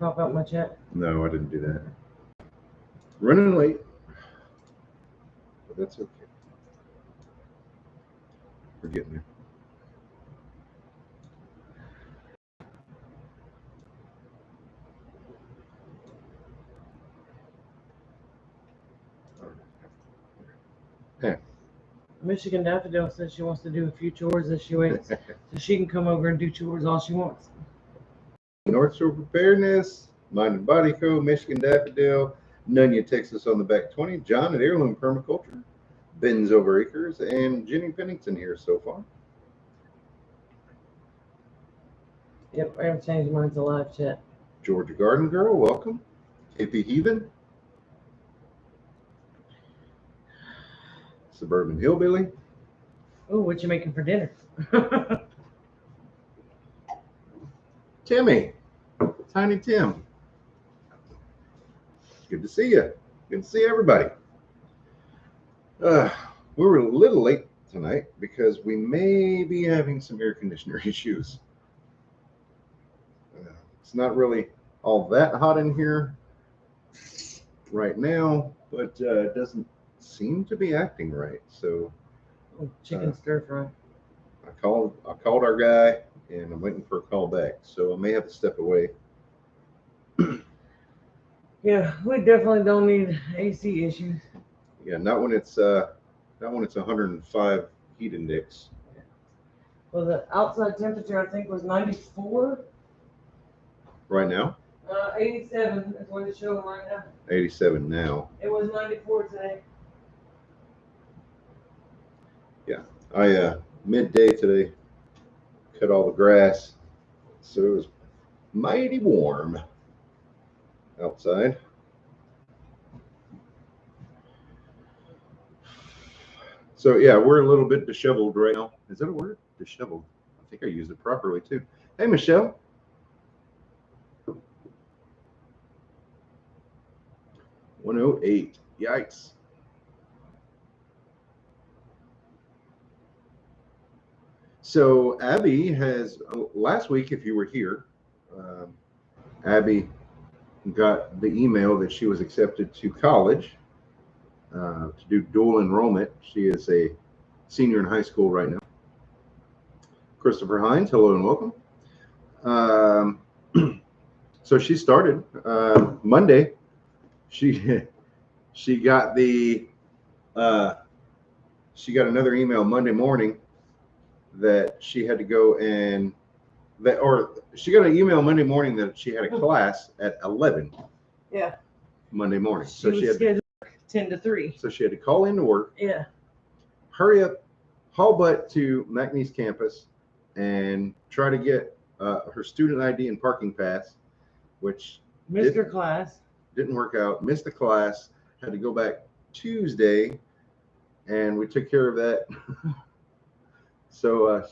pop out my chat? No, I didn't do that. Running late, but that's okay. We're getting there. Yeah. Michigan Daffodil says she wants to do a few chores as she waits, so she can come over and do chores all she wants. North Shore Preparedness, Mind and Body Co., Michigan Daffodil, Nunya, Texas on the back 20, John at Heirloom Permaculture, Ben's Over Acres, and Jenny Pennington here so far. Yep, I have changed mine to live chat. Georgia Garden Girl, welcome. Hippie Heathen, Suburban Hillbilly. Oh, what you making for dinner? Timmy, Tiny Tim. Good to see you. Good to see everybody. We were a little late tonight because we may be having some air conditioner issues. It's not really all that hot in here right now, but it doesn't seem to be acting right. So Chicken stir fry. I called our guy, and I'm waiting for a call back. So I may have to step away. Yeah, we definitely don't need AC issues. Yeah, not when it's 105 heat index. Well, the outside temperature I think was 94. Right now? 87 is what it's showing right now. 87 now. It was 94 today. Yeah, I midday today cut all the grass, so it was mighty warm outside. So yeah, we're a little bit disheveled right now. Is that a word? Disheveled. I think I used it properly too. Hey, Michelle. $108. Yikes. So Abby has, last week, if you were here, Abby got the email that she was accepted to college to do dual enrollment. She is a senior in high school right now. Christopher Hines, hello and welcome. So she started Monday. She got she got another email Monday morning that she had to go and she got an email Monday morning that she had a class at 11. Yeah. Monday morning. She had scheduled 10 to 3. So she had to call into work. Yeah. Hurry up, haul butt to McNeese campus, and try to get her student ID and parking pass, which missed her class. Didn't work out. Missed the class. Had to go back Tuesday, and we took care of that. So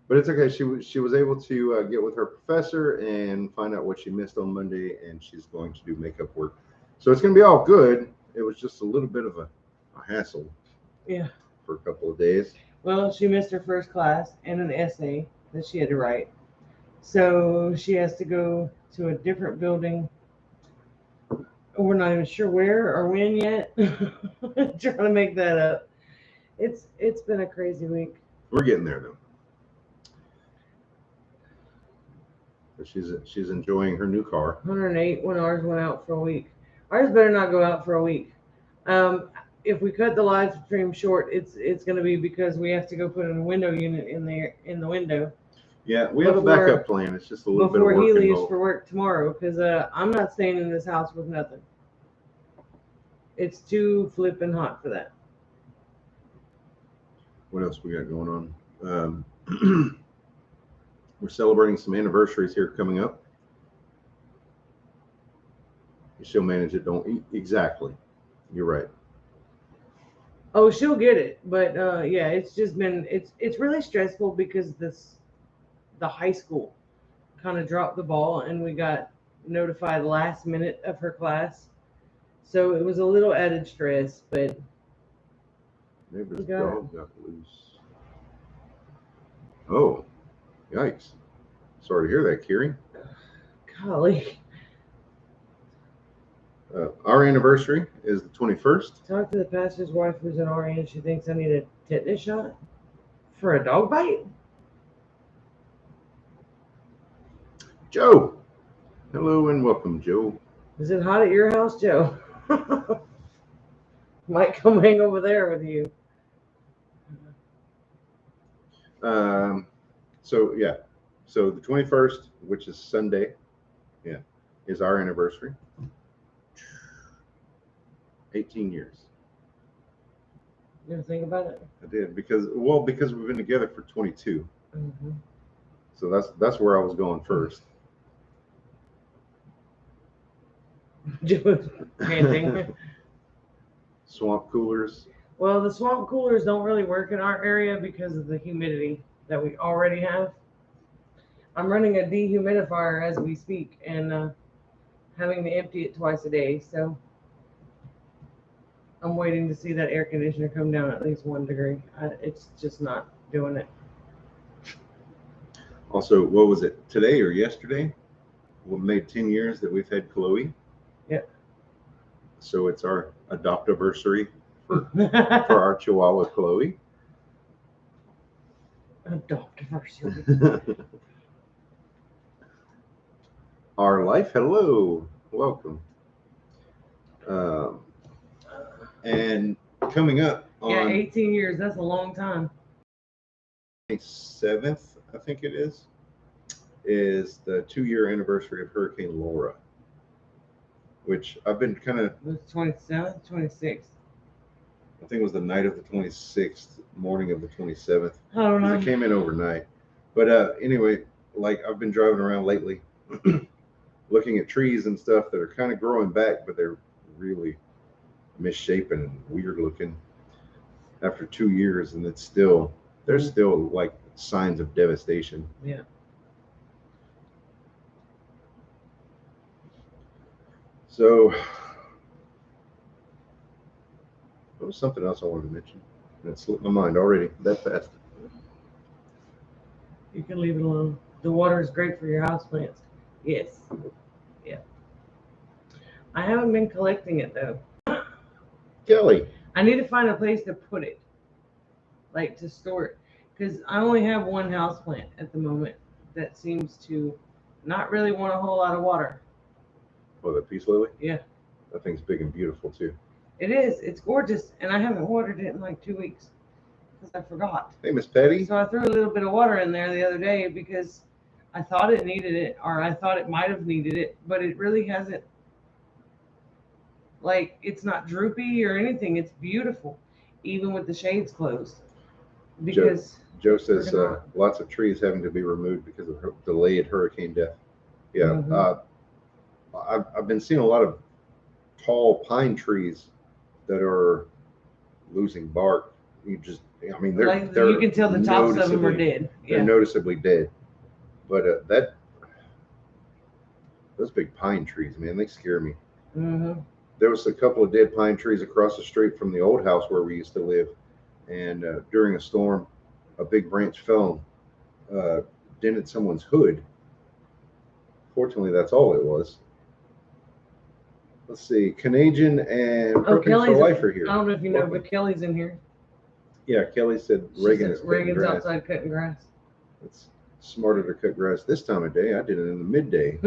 but it's okay. She was able to get with her professor and find out what she missed on Monday, and she's going to do makeup work. So it's going to be all good. It was just a little bit of a hassle. Yeah. For a couple of days. Well, she missed her first class and an essay that she had to write. So she has to go to a different building. We're not even sure where or when yet. Trying to make that up. It's been a crazy week. We're getting there though. But she's enjoying her new car. 108 when ours went out for a week. Ours better not go out for a week. If we cut the live stream short, it's going to be because we have to go put a window unit in the window. Yeah, we have a backup plan. It's just a little bit of work before he leaves involved. for work tomorrow, because I'm not staying in this house with nothing. It's too flipping hot for that. What else we got going on? We're celebrating some anniversaries here coming up. She'll manage it. Don't exactly. You're right. Oh, she'll get it, but yeah, it's just been it's really stressful because the high school kind of dropped the ball, and we got notified last minute of her class, so it was a little added stress. But neighbor's dog got loose. Oh, yikes! Sorry to hear that, Kiri. Golly. Our anniversary is the 21st. Talk to the pastor's wife who's an RN. She thinks I need a tetanus shot for a dog bite. Joe. Hello and welcome, Joe. Is it hot at your house, Joe? Might come hang over there with you. So the 21st, which is Sunday, is our anniversary. 18 years. You ever think about it? I did because we've been together for 22. Mm-hmm. So that's where I was going first. Joe's panting. Swamp coolers. Well, the swamp coolers don't really work in our area because of the humidity that we already have. I'm running a dehumidifier as we speak and having to empty it twice a day. So I'm waiting to see that air conditioner come down at least 1 degree. It's just not doing it. Also, what was it, today or yesterday? We made 10 years that we've had Chloe. Yep. So it's our adoptiversary for our Chihuahua Chloe. Adoptiversary. Our life, hello, welcome. And coming up on 18 years, that's a long time. 27th, I think it is the 2-year anniversary of Hurricane Laura, which I've been kind of. It was 27th, 26th. I think it was the night of the 26th, morning of the 27th. I don't know. It came in overnight. But anyway, like I've been driving around lately, looking at trees and stuff that are kind of growing back, but they're really misshapen and weird looking after 2 years, and there's still like signs of devastation. Yeah. So there was something else I wanted to mention. It slipped my mind already that fast. You can leave it alone. The water is great for your houseplants. Yes. Yeah. I haven't been collecting it though. Kelly. I need to find a place to put it, like to store it, because I only have one houseplant at the moment that seems to not really want a whole lot of water. Oh, the peace lily? Yeah. That thing's big and beautiful too. It is. It's gorgeous, and I haven't watered it in like 2 weeks because I forgot. Hey, Miss Patty. So I threw a little bit of water in there the other day because I thought it needed it, or I thought it might have needed it, but it really hasn't. Like, it's not droopy or anything. It's beautiful, even with the shades closed. Because Joe says lots of trees having to be removed because of delayed hurricane death. Yeah. Mm-hmm. I've been seeing a lot of tall pine trees that are losing bark. You can tell the tops of them are dead. They're noticeably dead. But those big pine trees, man, they scare me. Mm-hmm. There was a couple of dead pine trees across the street from the old house where we used to live, and during a storm, a big branch fell and dented someone's hood. Fortunately, that's all it was. Let's see, Canadian and Broken for Life are here. I don't know if you know, but Kelly's in here. Yeah, Kelly said Reagan's outside cutting grass. It's smarter to cut grass this time of day. I did it in the midday.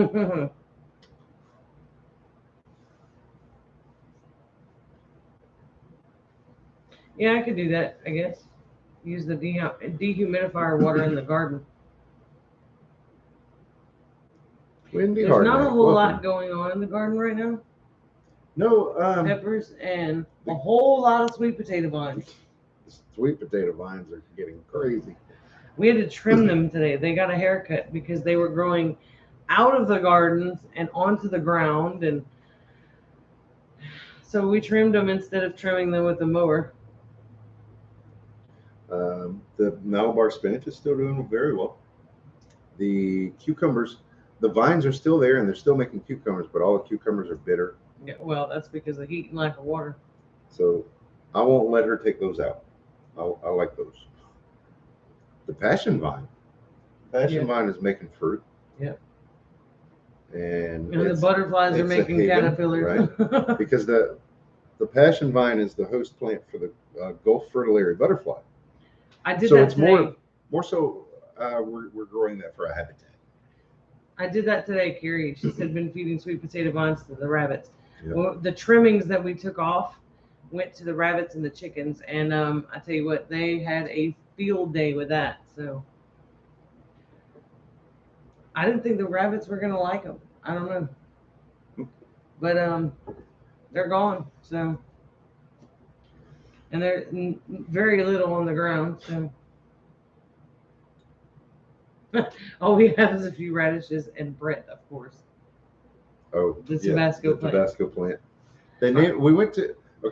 Yeah, I could do that, I guess. Use the dehumidifier water in the garden. Windy There's not a whole lot going on in the garden right now. No. Peppers and a whole lot of sweet potato vines. The sweet potato vines are getting crazy. We had to trim them today. They got a haircut because they were growing out of the gardens and onto the ground, and so we trimmed them instead of trimming them with the mower. The Malabar spinach is still doing very well. The cucumbers, the vines are still there and they're still making cucumbers, but all the cucumbers are bitter. Yeah, well, that's because of heat and lack of water. So I won't let her take those out. I like those. The passion vine. Vine is making fruit. Yeah. And the butterflies are it's a making haven, caterpillars. right? Because the passion vine is the host plant for the Gulf fritillary butterfly. I did So that it's today. more so we're growing that for a habitat. I did that today, Carrie. She said been feeding sweet potato vines to the rabbits. Yep. Well, the trimmings that we took off went to the rabbits and the chickens, and I tell you what, they had a field day with that. So I didn't think the rabbits were gonna like them. I don't know, but they're gone. So, and they're very little on the ground. So all we have is a few radishes and Brett, of course. Oh, the Tabasco plant. Tabasco plant. We went to the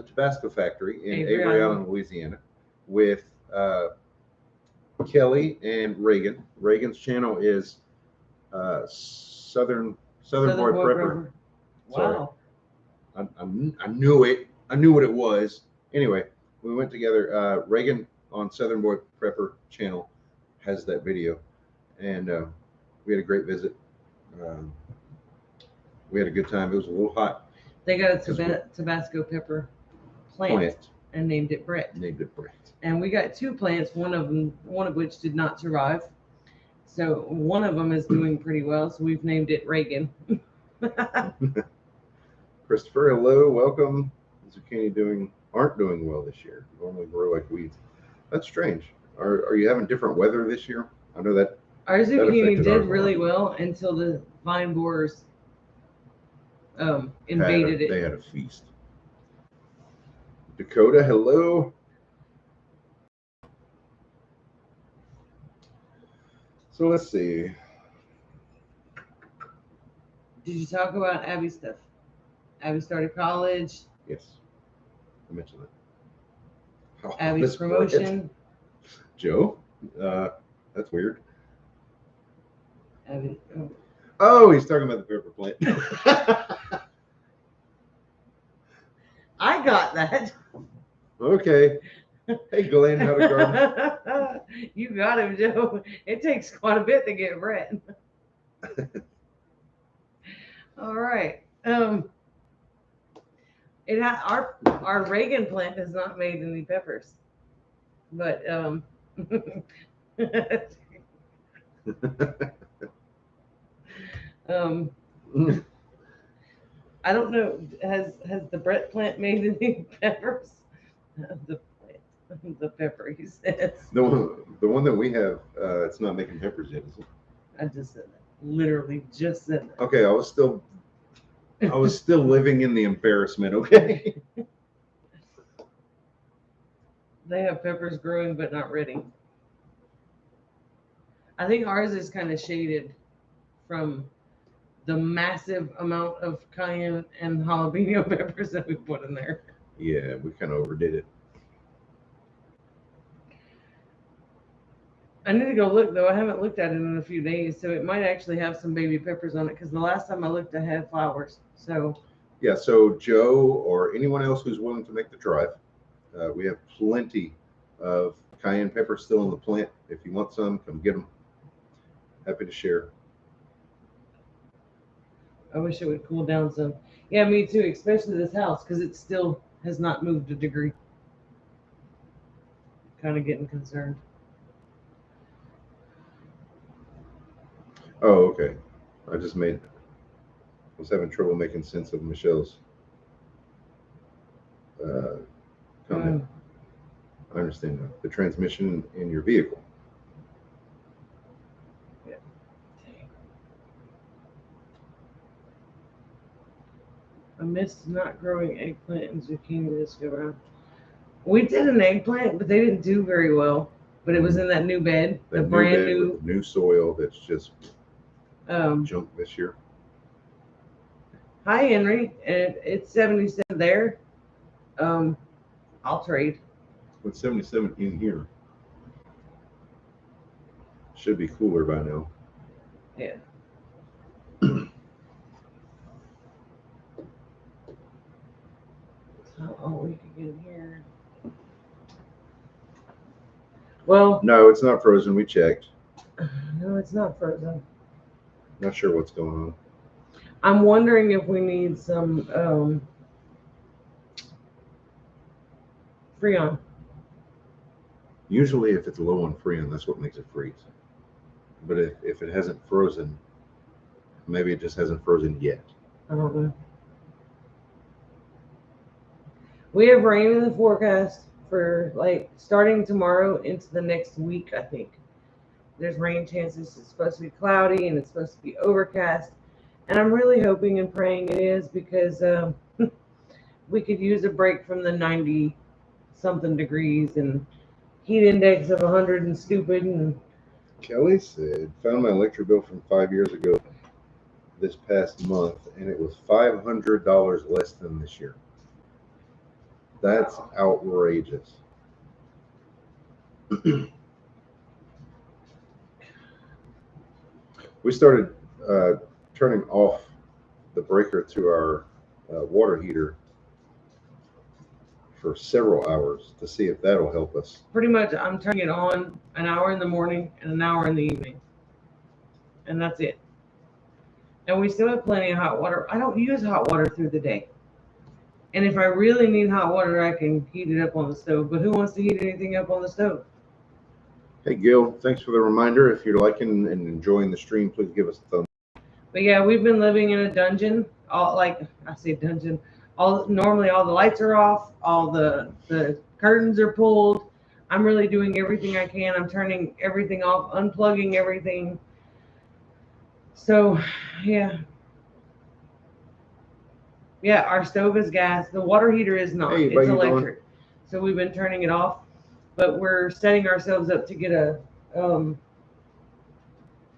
Tabasco factory in Avery Island, Louisiana, with Kelly and Reagan. Reagan's channel is Southern Boy Prepper. Wow. Sorry. I knew it. I knew what it was. Anyway, we went together. Reagan on Southern Boy Prepper channel has that video, and we had a great visit. We had a good time. It was a little hot. They got a Tabasco pepper plant and named it Brett. And we got 2 plants, one of which did not survive. So one of them is doing pretty well. So we've named it Reagan. Christopher, hello, welcome. Zucchini aren't doing well this year. Normally grow like weeds. That's strange. Are you having different weather this year? I know that our zucchini did really well until the vine borers invaded it. They had a feast. Dakota, hello. So let's see. Did you talk about Abby's stuff? Abby started college. Yes, I mentioned that. Oh, Abby's promotion. Joe, that's weird. Abby. Oh, he's talking about the pepper plant. I got that. Okay. Hey, Glenn, how to garden? You got him, Joe. It takes quite a bit to get Brett. All right. Our Reagan plant has not made any peppers, but I don't know. Has the Brett plant made any peppers? The pepper, he says. The one that we have, it's not making peppers yet, is it? I just said that. Literally just said that. Okay, I was still living in the embarrassment. Okay. They have peppers growing, but not ready. I think ours is kind of shaded from the massive amount of cayenne and jalapeno peppers that we put in there. Yeah, we kind of overdid it. I need to go look, though. I haven't looked at it in a few days, so it might actually have some baby peppers on it, because the last time I looked, I had flowers. So yeah, so Joe or anyone else who's willing to make the drive, we have plenty of cayenne pepper still in the plant. If you want some, come get them. Happy to share. I wish it would cool down some. Yeah, me too, especially this house, because it still has not moved a degree. Kind of getting concerned. Oh, okay. I was having trouble making sense of Michelle's comment. I understand now. The transmission in your vehicle. Yeah. I missed not growing eggplant and zucchini this go around. We did an eggplant, but they didn't do very well. But it was in that new bed, the brand new soil that's just junk this year. Hi, Henry. It's 77 there. I'll trade. With 77 in here. Should be cooler by now. Yeah. Oh, we can get in here. Well, no, it's not frozen. We checked. No, it's not frozen. Not sure what's going on. I'm wondering if we need some Freon. Usually, if it's low on Freon, that's what makes it freeze. But if it hasn't frozen, maybe it just hasn't frozen yet. I don't know. We have rain in the forecast for like starting tomorrow into the next week, I think. There's rain chances. It's supposed to be cloudy and it's supposed to be overcast. And I'm really hoping and praying it is because we could use a break from the 90 something degrees and heat index of 100 and stupid. And Kelly said, found my electric bill from 5 years ago this past month, and it was $500 less than this year. That's outrageous. We started turning off the breaker to our water heater for several hours to see if that'll help us. pretty much I'm turning it on an hour in the morning and an hour in the evening. And that's it. And we still have plenty of hot water. I don't use hot water through the day. And if I really need hot water, I can heat it up on the stove. But who wants to heat anything up on the stove? Hey, Gil, thanks for the reminder. If you're liking and enjoying the stream, please give us a thumbs up. But yeah, we've been living in a dungeon. All like I say dungeon. Normally all the lights are off, all the curtains are pulled. I'm really doing everything I can. I'm turning everything off, unplugging everything. So yeah. Yeah, our stove is gas. The water heater is not. Hey, it's electric. So we've been turning it off. But we're setting ourselves up to get a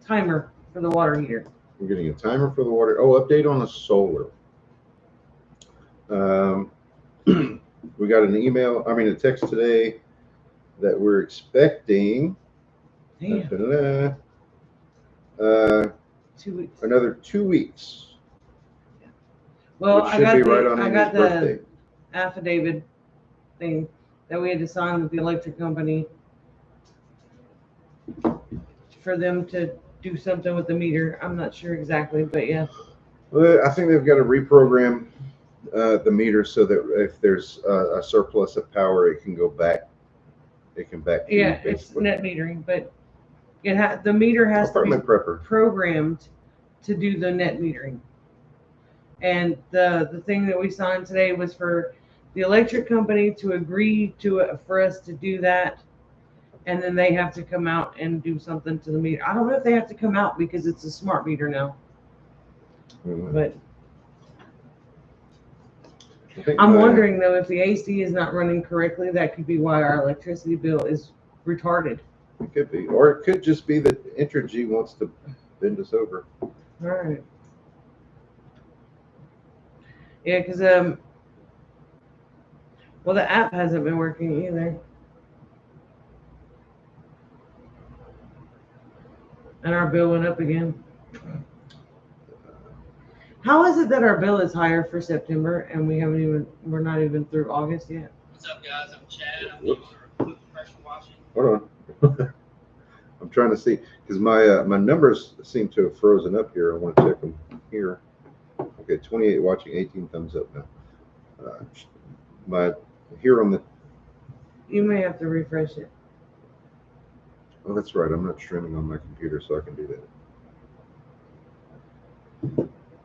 timer for the water heater. We're getting a timer for the water. Oh, update on the solar. We got an a text today that we're expecting 2 weeks. another 2 weeks. Well, which should be right on Amy's birthday. Affidavit thing that we had to sign with the electric company for them to do something with the meter. I'm not sure exactly, but yeah. Well, I think they've got to reprogram the meter so that if there's a surplus of power, it can go back. It can back. Yeah, it's net metering, but the meter has to be programmed to do the net metering. And the thing that we signed today was for the electric company to agree to it for us to do that. And then they have to come out and do something to the meter. I don't know if they have to come out because it's a smart meter now. Mm-hmm. But I'm wondering though, if the AC is not running correctly, that could be why our electricity bill is retarded. It could be, or it could just be that Entergy wants to bend us over. All right. Yeah, because well, the app hasn't been working either. And our bill went up again. How is it that our bill is higher for September and we're not even through August yet? What's up, guys? I'm Chad. I'm the owner of Pressure Washing. Hold on. I'm trying to see because my numbers seem to have frozen up here. I want to check them here. Okay, 28 watching, 18 thumbs up now. You may have to refresh it. Oh, that's right. I'm not streaming on my computer, so I can do that.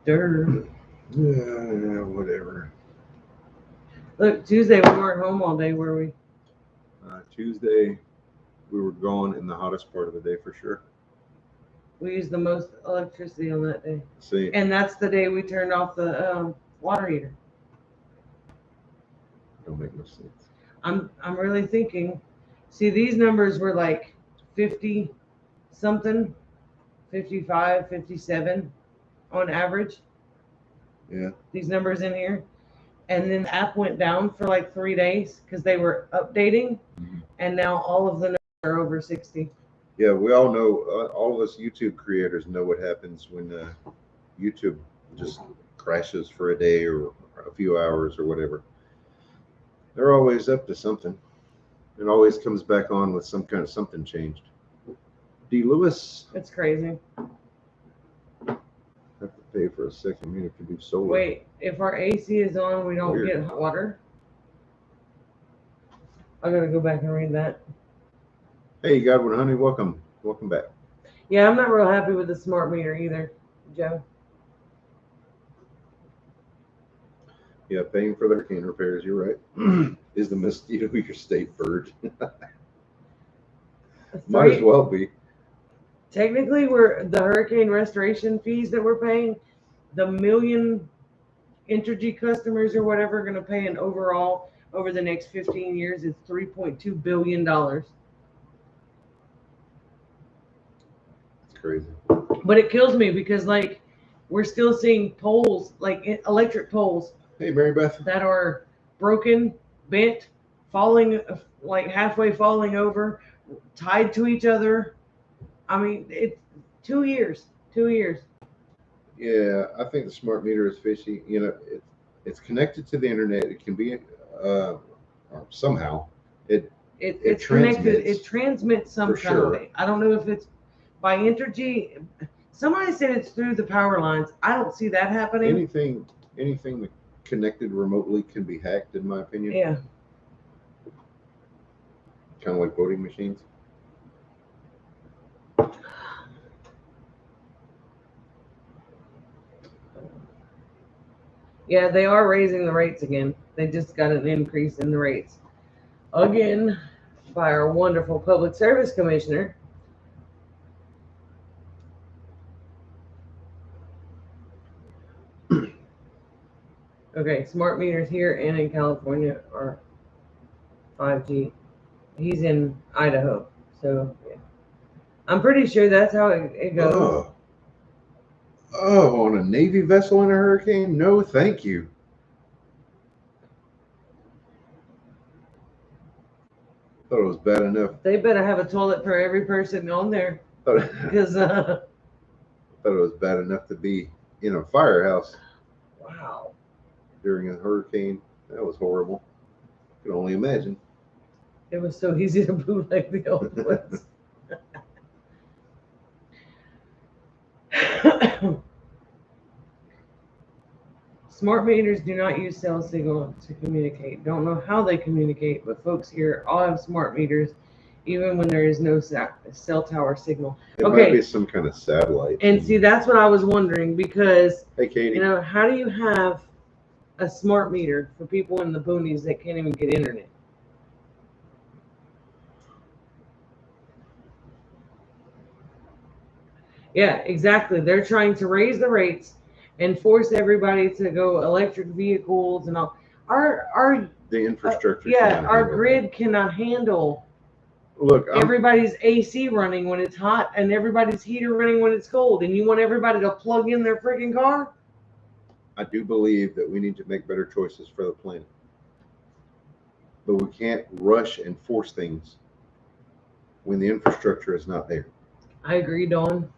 Yeah, whatever. Look, Tuesday we weren't home all day, were we? Tuesday we were gone in the hottest part of the day for sure. We used the most electricity on that day. See, and that's the day we turned off the water heater. Don't make no sense. I'm really thinking. See, these numbers were like 50 something, 55, 57 on average. Yeah. These numbers in here. And then the app went down for like 3 days because they were updating. Mm-hmm. And now all of the numbers are over 60. Yeah, we all know, all of us YouTube creators know what happens when YouTube just crashes for a day or a few hours or whatever. They're always up to something. It always comes back on with some kind of something changed. D. Lewis. It's crazy. Have to pay for a second meter to do solar. Wait, if our AC is on, we don't Weird. get hot water? I gotta go back and read that. Hey, Godwin Honey, welcome. Welcome back. Yeah, I'm not real happy with the smart meter either, Joe. Yeah, paying for the hurricane repairs, you're right. Is the mosquito your state bird? Might as well be. Technically, we're the hurricane restoration fees that we're paying, the million Entergy customers or whatever are going to pay an overall over the next 15 years is $3.2 billion. It's crazy. But it kills me because, like, we're still seeing poles, like electric poles, Hey, Mary Beth. that are broken, bent, falling, like halfway falling over, tied to each other. I mean, it's 2 years. 2 years. Yeah, I think the smart meter is fishy. You know, it's connected to the internet. It can be somehow. It's connected. transmits, It transmits some for kind of sure. way. I don't know if it's by Entergy. Somebody said it's through the power lines. I don't see that happening. anything that connected remotely can be hacked, in my opinion. Yeah. Kind of like voting machines. Yeah, they are raising the rates again. They just got an increase in the rates again by our wonderful public service commissioner. Okay, smart meters here and in California are 5G. He's in Idaho, so yeah. I'm pretty sure that's how it goes. Oh, on a Navy vessel in a hurricane? No, thank you. Thought it was bad enough. They better have a toilet for every person on there Thought because it was bad enough to be in a firehouse wow, during a hurricane. That was horrible. Could only imagine. it was so easy to bootleg the old ones. Smart meters do not use cell signal to communicate. Don't know how they communicate, but folks here all have smart meters, even when there is no cell tower signal. It might be some kind of satellite. And see, that's what I was wondering because, hey, Katie. you know, how do you have a smart meter for people in the boonies that can't even get internet? Yeah, exactly. They're trying to raise the rates and force everybody to go electric vehicles and all. The infrastructure. Our grid cannot handle. Look, everybody's AC running when it's hot and everybody's heater running when it's cold, and you want everybody to plug in their freaking car? I do believe that we need to make better choices for the planet, but we can't rush and force things when the infrastructure is not there. I agree, Dawn.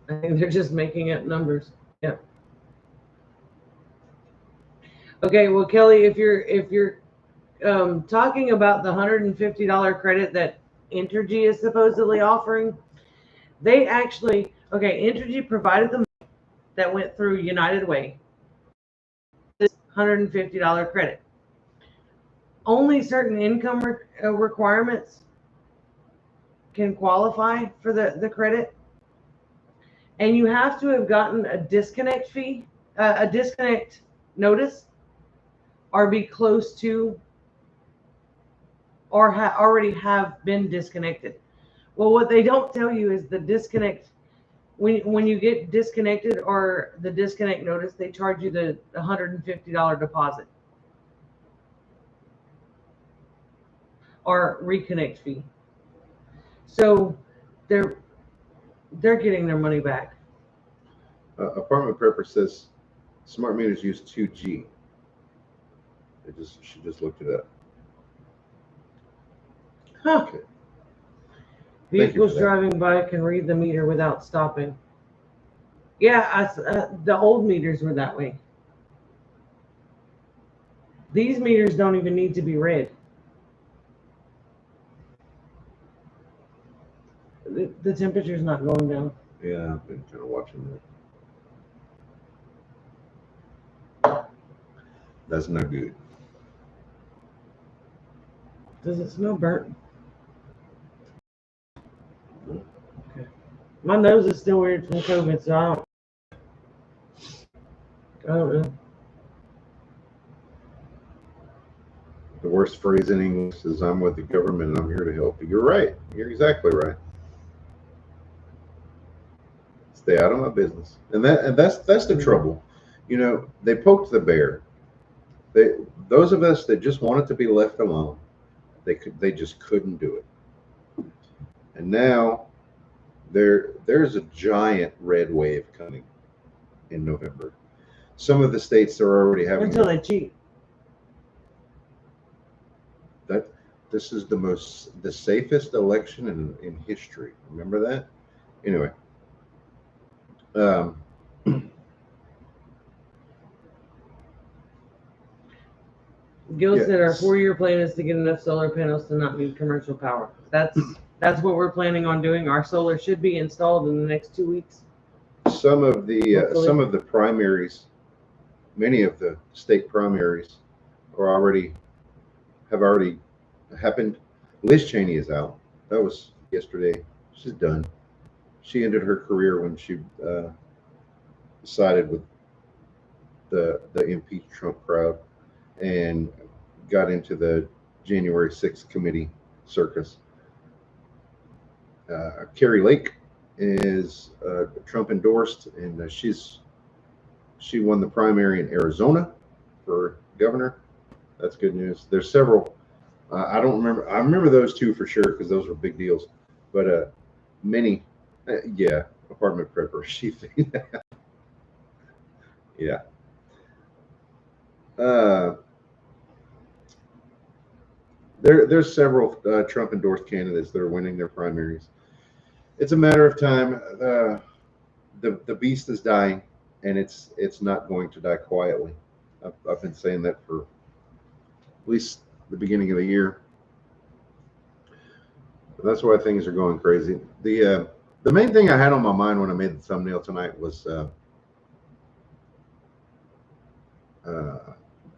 I think they're just making up numbers. Yeah. Okay, well, Kelly, if you're talking about the $150 credit that Entergy is supposedly offering, they actually, Entergy provided the money that went through United Way, this $150 credit. Only certain income requirements can qualify for the credit, and you have to have gotten a disconnect fee, a disconnect notice, or be close to, or already have been disconnected. Well, what they don't tell you is the disconnect. When you get disconnected or the disconnect notice, they charge you the $150 deposit or reconnect fee. So they're getting their money back. Apartment Prepper says smart meters use 2G. She just looked it up. Huh. Okay. Vehicles driving by can read the meter without stopping. Yeah, the old meters were that way. These meters don't even need to be read. The temperature's not going down. Yeah, I've been kind of watching that. That's not good. Does it smell burnt? Okay. My nose is still weird from COVID, so I don't know. The worst phrase in English is "I'm with the government and I'm here to help you." You're right. You're exactly right. Stay out of my business. And that's the trouble. You know, they poked the bear. Those of us that just wanted to be left alone, they just couldn't do it. And now there's a giant red wave coming in November. Some of the states are already having Until they cheat. that. This is the safest election in history. Remember that? Anyway. Gil said our Yes. 4-year plan is to get enough solar panels to not need commercial power. That's what we're planning on doing. Our solar should be installed in the next 2 weeks. Some of Hopefully. the primaries, many of the state primaries, have already happened. Liz Cheney is out. That was yesterday. She's done. She ended her career when she sided with the impeach Trump crowd and got into the January 6th committee circus. Carrie Lake is Trump endorsed, and she won the primary in Arizona for governor. That's good news. There's several. I don't remember. I remember those two for sure because those were big deals. But many, yeah, apartment prepper. She, yeah. There's several Trump endorsed candidates that are winning their primaries. It's a matter of time. The beast is dying, and it's not going to die quietly. I've been saying that for at least the beginning of the year. That's why things are going crazy. The main thing I had on my mind when I made the thumbnail tonight was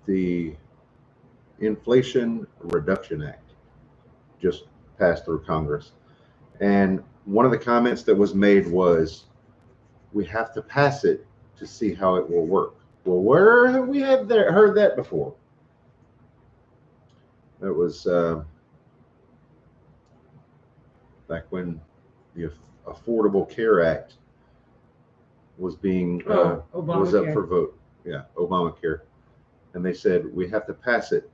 the Inflation Reduction Act just passed through Congress. And one of the comments that was made was, we have to pass it to see how it will work. Well, where have we heard that before? That was back when the Affordable Care Act was being was up for vote. Yeah, Obamacare. And they said, we have to pass it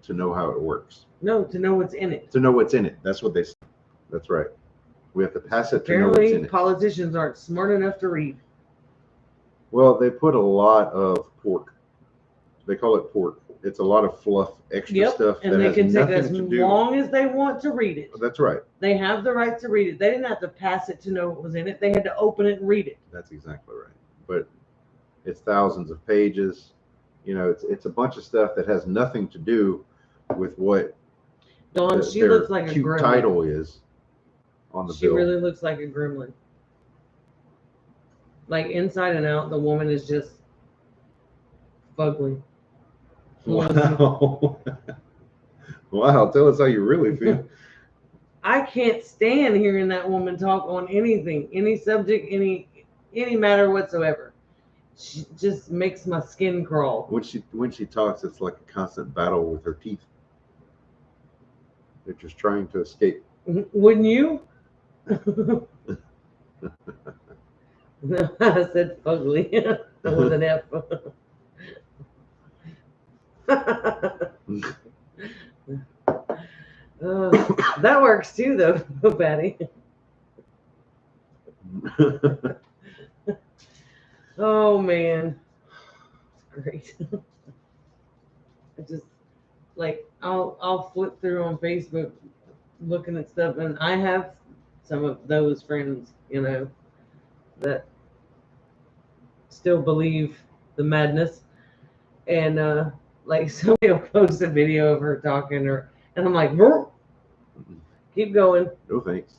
to know how it works. No, to know what's in it. To know what's in it. That's what they said. That's right. We have to pass it to know what's Apparently, in it. politicians aren't smart enough to read. Well, they put a lot of pork. They call it pork. It's a lot of fluff, extra stuff and that they has can take nothing as to do. long as they want to read it. That's right. They have the right to read it. They didn't have to pass it to know what was in it. They had to open it and read it. That's exactly right. But it's thousands of pages. You know, it's a bunch of stuff that has nothing to do with what Dawn, she their looks like a cute gremlin. title is on the She bill. really looks like a gremlin. Like inside and out, the woman is just fugly. Wow. Wow, tell us how you really feel. I can't stand hearing that woman talk on anything, any subject, any matter whatsoever. She just makes my skin crawl. When she talks, it's like a constant battle with her teeth. They're just trying to escape. Wouldn't you? No, I said fugly. With an F. That works too, though, Patty. Oh man, great. I just like I'll flip through on Facebook looking at stuff, and I have some of those friends, you know, that still believe the madness, and like somebody will post a video of her talking, and I'm like, keep going. No thanks.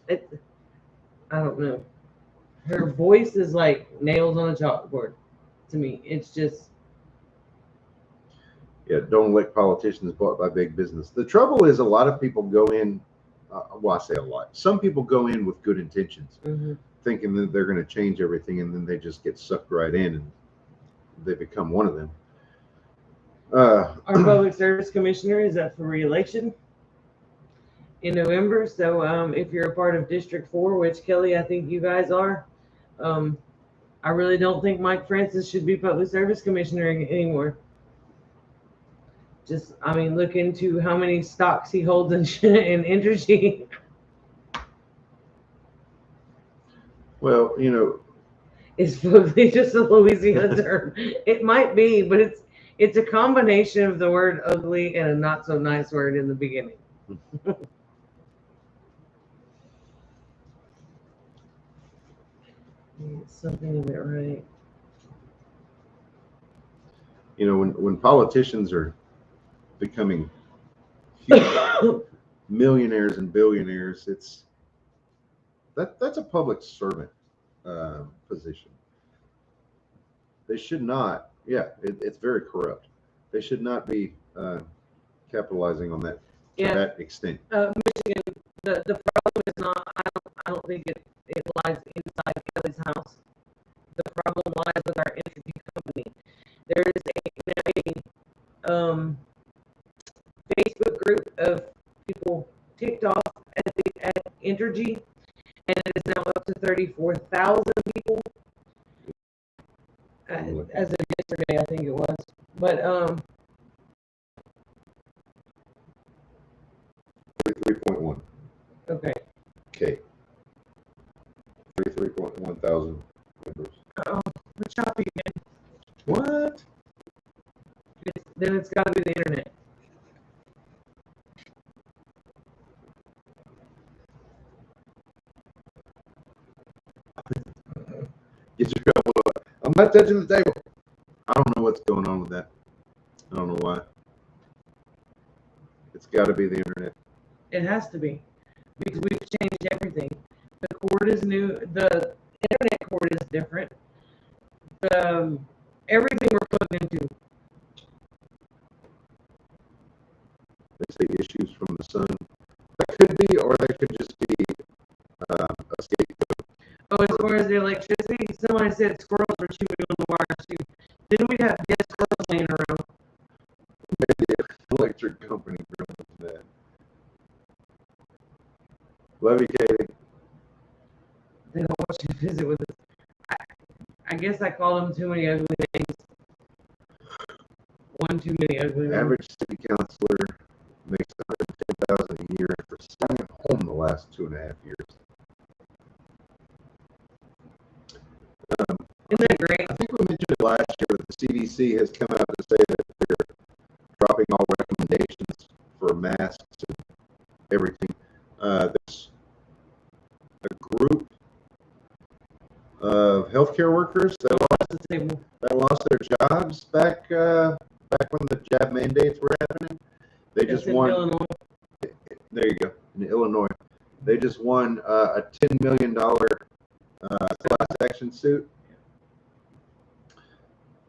I don't know. Her voice is like nails on a chalkboard to me. It's just Yeah, don't elect politicians bought by big business. The trouble is, a lot of people go in. Well, I say a lot. Some people go in with good intentions, thinking that they're going to change everything, and then they just get sucked right in, and they become one of them. Our public service commissioner is up for re-election in November. So if you're a part of District 4, which Kelly, I think you guys are, I really don't think Mike Francis should be public service commissioner anymore. Just, I mean, look into how many stocks he holds in energy. Well, you know, It's probably just a Louisiana term. It might be, but it's a combination of the word ugly and a not so nice word in the beginning. Something in it, right? You know, when politicians are becoming huge millionaires and billionaires, that's a public servant position. They should not. Yeah, it's very corrupt. They should not be capitalizing on that to that extent. Michigan, the problem is not. I don't think it lies inside Kelly's house. The problem lies with our energy company. There is a Facebook group of people ticked off at Entergy, and it is now up to 34,000 people. As of yesterday, I think it was. But 33.1. Okay. Okay. 33.1 thousand members. Oh, we're choppy again. What? Then it's got to be the internet. Get your elbow up. I'm not touching the table. I don't know what's going on with that. I don't know why. It's got to be the internet. It has to be, because we've changed everything. The cord is new. The internet cord is different. Everything we're plugged into. They say issues from the sun. That could be, or that could just be a scapegoat. Oh, as far as the electricity, somebody said squirrels were chewing on the wires too. Didn't we have dead squirrels laying around? Maybe the electric company drove that. Love you, Katie. They don't want you to visit with us. I guess I called them too many ugly names. One too many ugly names. Average city councilor makes $110,000 a year for sitting at home the last 2.5 years. Isn't that great? I think we mentioned it last year, but the CDC has come out to say that they're dropping all recommendations for masks and everything. There's a group of healthcare workers that lost their jobs back when the jab mandates were happening. They just won. Illinois. There you go. In Illinois, they just won a $10 million class action suit.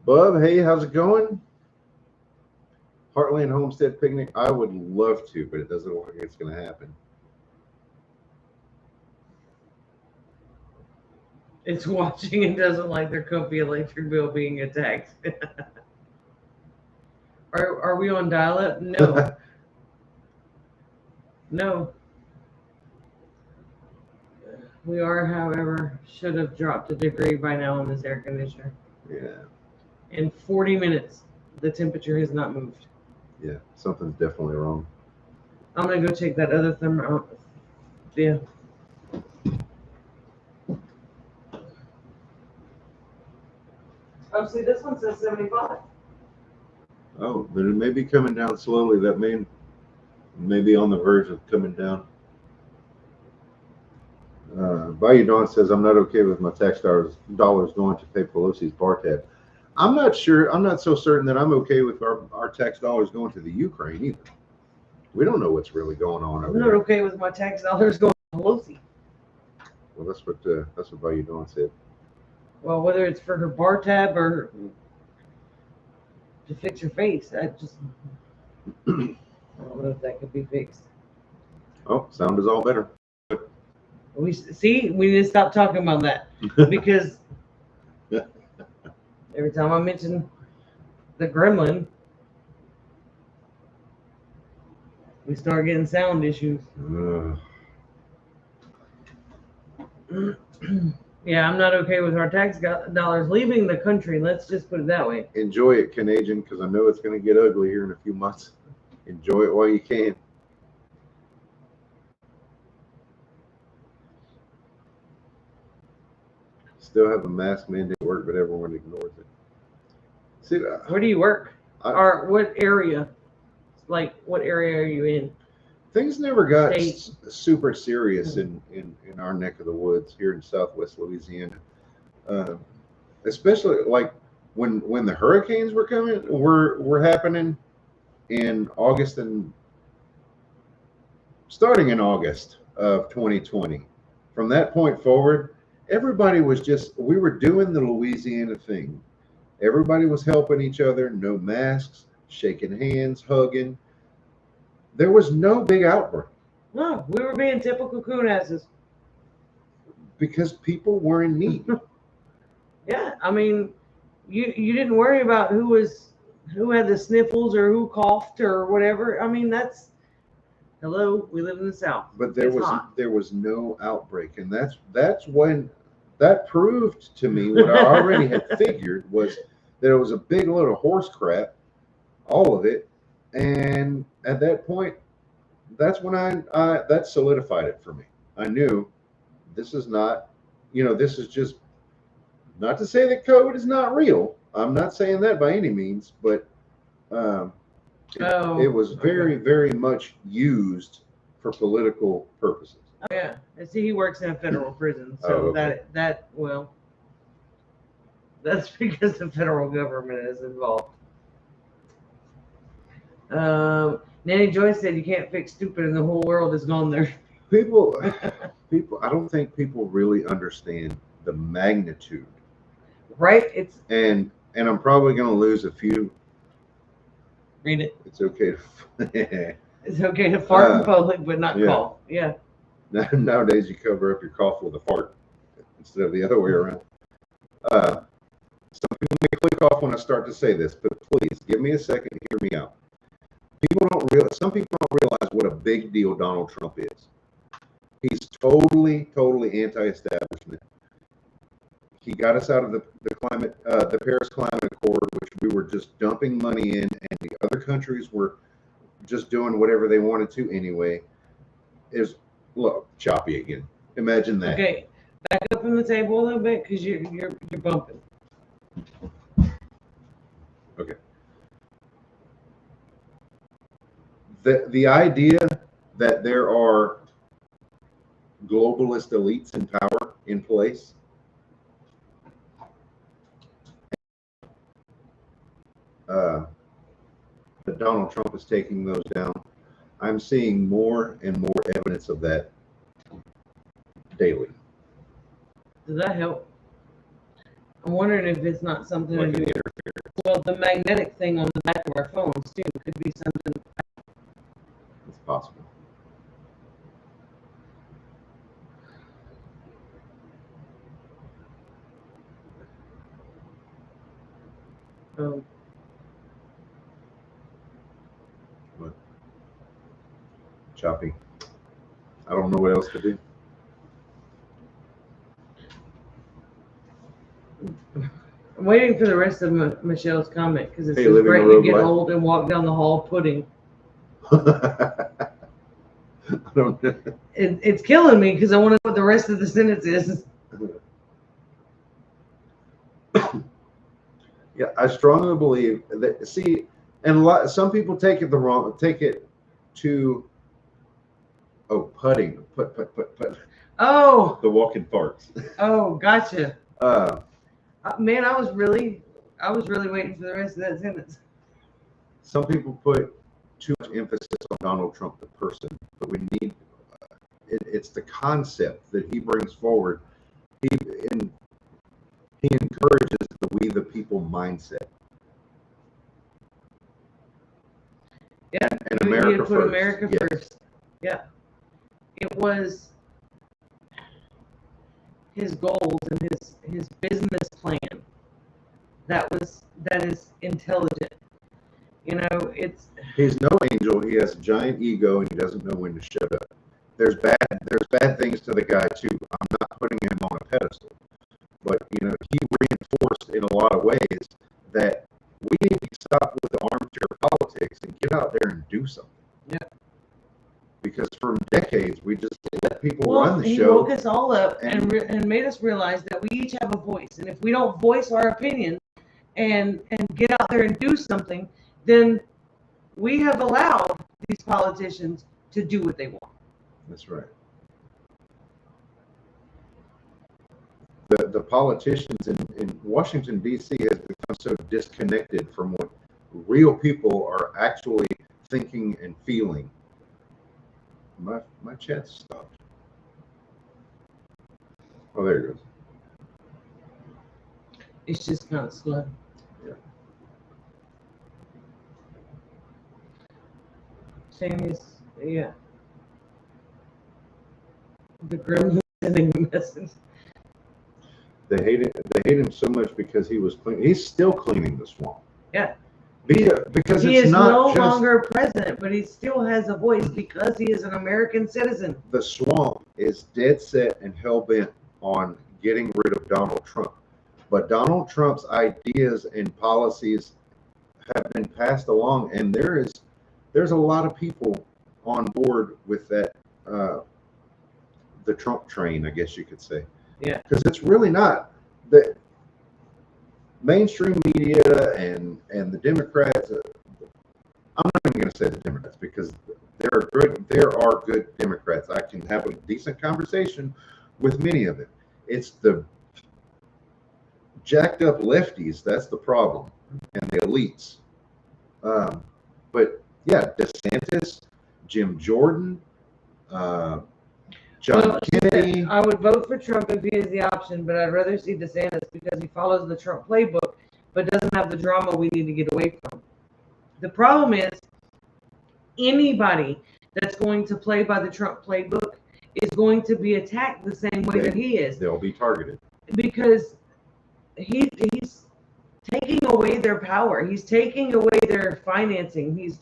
Bub, hey, how's it going? Heartland Homestead picnic. I would love to, but it doesn't look like it's going to happen. It's watching and doesn't like their comfy electric bill being attacked. Are we on dial-up? No. No. We are, however, should have dropped a degree by now on this air conditioner. Yeah. In 40 minutes, the temperature has not moved. Yeah, something's definitely wrong. I'm going to go check that other thermometer. Yeah. Oh, see, this one says 75. Oh, but it may be coming down slowly. That may be on the verge of coming down. Bayou Dawn says, I'm not okay with my tax dollars going to pay Pelosi's bar tab. I'm not sure. I'm not so certain that I'm okay with our tax dollars going to the Ukraine either. We don't know what's really going on over I'm not okay with my tax dollars going to Pelosi. Well, that's what Bayou Dawn said. Well, whether it's for her bar tab or to fix your face. I don't know if that could be fixed. Oh, sound is all better. We need to stop talking about that because every time I mention the gremlin, we start getting sound issues. Yeah, I'm not okay with our tax dollars leaving the country. Let's just put it that way. Enjoy it, Canadian, because I know it's going to get ugly here in a few months. Enjoy it while you can. Still have a mask mandate at work, but everyone ignores it. See, where do you work? Or what area? Like, what area are you in? Things never got super serious in our neck of the woods here in Southwest Louisiana. Especially like when the hurricanes were happening in August and starting in August of 2020. From that point forward, everybody was we were doing the Louisiana thing. Everybody was helping each other, no masks, shaking hands, hugging. There was no big outbreak. No, we were being typical coon asses. Because people were in need. Yeah, I mean, you didn't worry about who had the sniffles or who coughed or whatever. I mean, hello, we live in the South. But there was no outbreak, and that's when that proved to me what I already had figured was that it was a big load of horse crap, all of it. And at that point, that's when that solidified it for me. I knew this is not, this is just not to say that COVID is not real. I'm not saying that by any means, but it was very, very much used for political purposes. Oh, yeah. And see, he works in a federal prison, so that's because the federal government is involved. Nanny Joyce said you can't fix stupid and the whole world is gone there. People, I don't think people really understand the magnitude. Right? And I'm probably going to lose a few. Read it. It's okay It's okay to fart in public, but not cough. Yeah. Nowadays, you cover up your cough with a fart instead of the other way around. Some people may click off when I start to say this, but please give me a second to hear me out. Some people don't realize what a big deal Donald Trump is. He's totally, totally anti-establishment. He got us out of the Paris Climate Accord, which we were just dumping money in, and the other countries were just doing whatever they wanted to anyway. Look, choppy again. Imagine that. Okay, back up from the table a little bit because you're bumping. Okay. The idea that there are globalist elites in power in place that Donald Trump is taking those down. I'm seeing more and more evidence of that daily. Does that help? I'm wondering if it's not something Like to do. Well, the magnetic thing on the back of our phones too could be something. It's possible. Oh. What? Choppy. I don't know what else to do. I'm waiting for the rest of Michelle's comment because it's great to get old and walk down the hall pudding. I don't know. It's killing me because I want to know what the rest of the sentence is. Yeah, I strongly believe that. See, and some people take it to putting, put. Oh. The walking farts. Oh, gotcha. Man, I was really waiting for the rest of that sentence. Some people put too much emphasis on Donald Trump, the person, but we need it's the concept that he brings forward. He encourages the we the people mindset. And He America had put first. America Yes. first. Yeah. It was his goals and his business plan that is intelligent. You know, He's no angel. He has a giant ego, and he doesn't know when to shut up. There's bad things to the guy too. I'm not putting him on a pedestal, but you know, he reinforced in a lot of ways that we need to stop with the armchair politics and get out there and do something. Yeah. Because for decades we just let people well, run the he show. woke us all up and made us realize that we each have a voice, and if we don't voice our opinion and get out there and do something, then we have allowed these politicians to do what they want. That's right. The politicians in Washington, D.C. has become so disconnected from what real people are actually thinking and feeling. My chat stopped. Oh, there it goes. It's just kind of slow. Yeah. Sammy's, yeah. The Grim sending a message. They hate it. They hate him so much because he was clean. He's still cleaning the swamp. Yeah. Because he it's is not no just longer president, but he still has a voice because he is an American citizen. the swamp is dead set and hell bent on getting rid of Donald Trump. But Donald Trump's ideas and policies have been passed along, and there's a lot of people on board with that the Trump train, I guess you could say. Yeah. Because it's really not the mainstream media and the Democrats. I'm not even going to say the Democrats because there are good Democrats. I can have a decent conversation with many of them. It's the jacked up lefties that's the problem, and the elites. But yeah, DeSantis, Jim Jordan, John Kennedy. I would vote for Trump if he is the option, but I'd rather see DeSantis because he follows the Trump playbook, but doesn't have the drama we need to get away from. The problem is anybody that's going to play by the Trump playbook is going to be attacked the same way that he is. They'll be targeted. Because he's taking away their power. He's taking away their financing. He's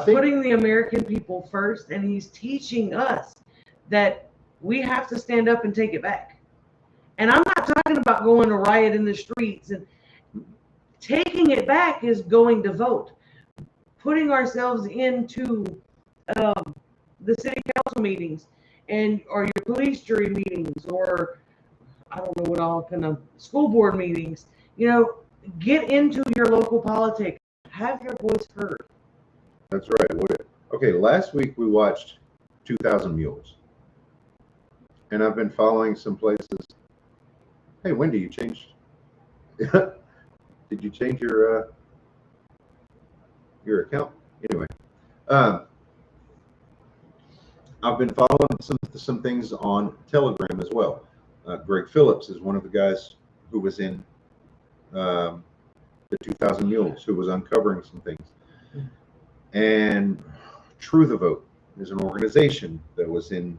putting the American people first, and he's teaching us that we have to stand up and take it back. And I'm not talking about going to riot in the streets. And taking it back is going to vote, putting ourselves into the city council meetings or your police jury meetings, or I don't know what all kind of school board meetings. You know, get into your local politics. Have your voice heard. That's right. Okay, last week we watched 2,000 Mules. And I've been following some places. Hey, Wendy, you changed? Did you change your account? Anyway, I've been following some things on Telegram as well. Greg Phillips is one of the guys who was in the 2,000 Mules, who was uncovering some things. And True the Vote is an organization that was in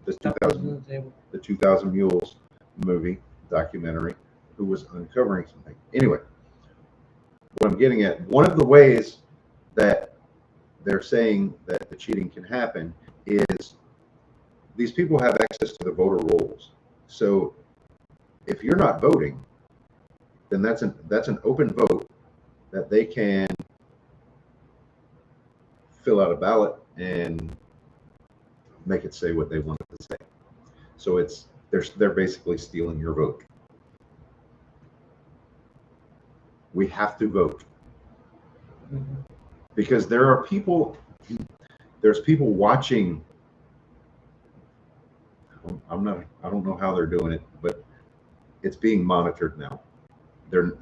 the 2,000 Mules movie documentary, who was uncovering something. Anyway, what I'm getting at, one of the ways that they're saying that the cheating can happen is these people have access to the voter rolls. So if you're not voting, then that's an open vote that they can fill out a ballot and make it say what they want it to say. So they're basically stealing your vote. We have to vote. Mm-hmm. Because there's people watching. I don't know how they're doing it, but it's being monitored now.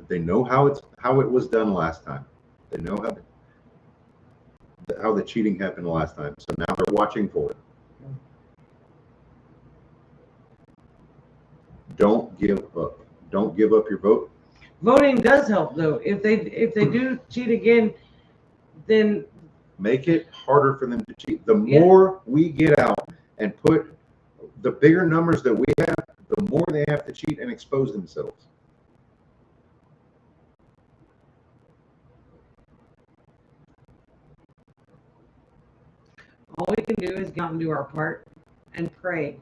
They know how it was done last time. They know how the cheating happened last time. So now they're watching for it. Don't give up. Don't give up your vote. Voting does help though. If they do cheat again, then Make it harder for them to cheat. The Yeah. more we get out and put the bigger numbers that we have, the more they have to cheat and expose themselves. all we can do is go out and do our part and pray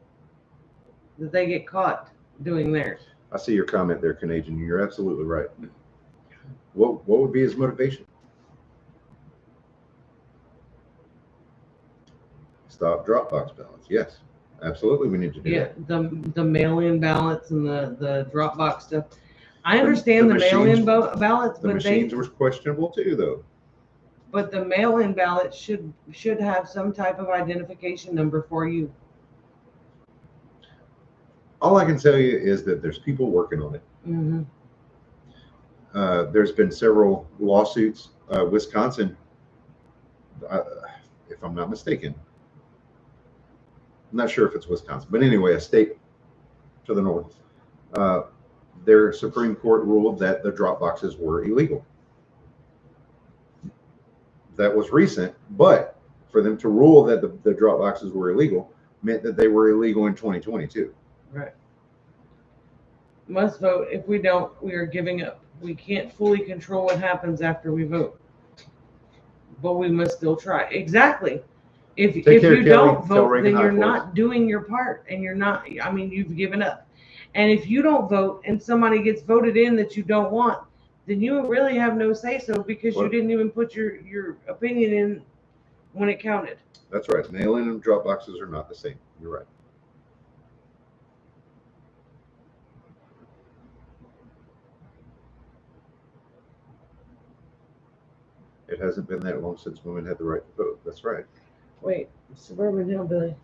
that they get caught doing theirs. I see your comment there, Canadian. You're absolutely right. What would be his motivation? Stop Dropbox ballots. Yes, absolutely. We need to do Yeah, that. the mail-in ballots and the Dropbox stuff. I understand the mail-in ballots, The but machines were questionable too, though. but the mail-in ballots should have some type of identification number for you. All I can tell you is that there's people working on it. Mm-hmm. There's been several lawsuits. Wisconsin, if I'm not mistaken, I'm not sure if it's Wisconsin, but anyway, a state to the north, their Supreme Court ruled that the drop boxes were illegal. That was recent, but for them to rule that the drop boxes were illegal meant that they were illegal in 2022. Right. Must vote. If we don't, we are giving up. We can't fully control what happens after we vote, but we must still try. Exactly. If you don't vote, then you're not doing your part, and you're not. I mean, you've given up. And if you don't vote, and somebody gets voted in that you don't want, then you really have no say so because you didn't even put your opinion in when it counted. That's right. Mail-in and drop boxes are not the same. You're right. It hasn't been that long since women had the right to vote. That's right. Wait, Suburban Hillbilly.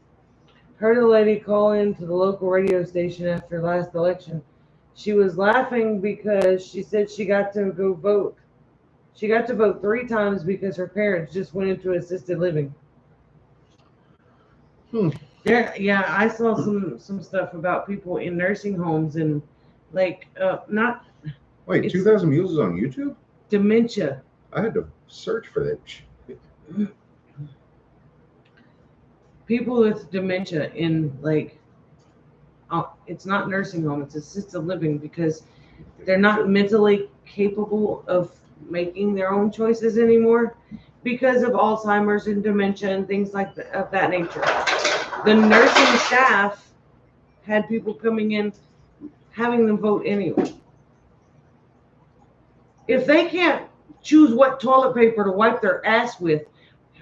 Heard a lady call in to the local radio station after last election. She was laughing because she said she got to go vote. She got to vote 3 times because her parents just went into assisted living. Yeah, I saw some stuff about people in nursing homes and like not. Wait, 2,000 Mules is on YouTube? Dementia. I had to search for that. People with dementia in like, it's not nursing home, it's assisted living because they're not mentally capable of making their own choices anymore because of Alzheimer's and dementia and things like that, of that nature. The nursing staff had people coming in having them vote anyway. If they can't choose what toilet paper to wipe their ass with,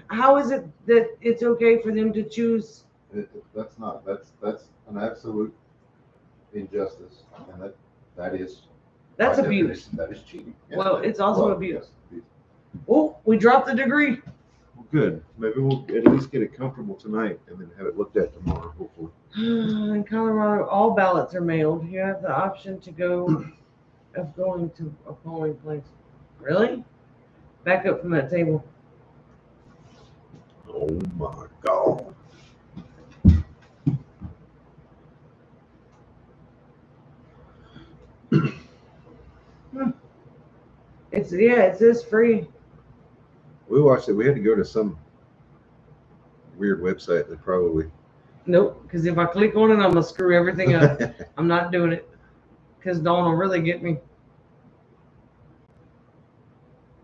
how is it that it's okay for them to choose? That's an absolute injustice, and that is abuse. That is cheating. Yeah. Well, it's also abuse. Yes. Oh, we dropped the degree. Well, good. Maybe we'll at least get it comfortable tonight and then have it looked at tomorrow, hopefully. In Colorado, all ballots are mailed. You have the option to going to a polling place. Really? Back up from that table. Oh my God. It says free. We watched it. We had to go to some weird website that probably. Nope, because if I click on it, I'm gonna screw everything up. I'm not doing it because Dawn will really get me.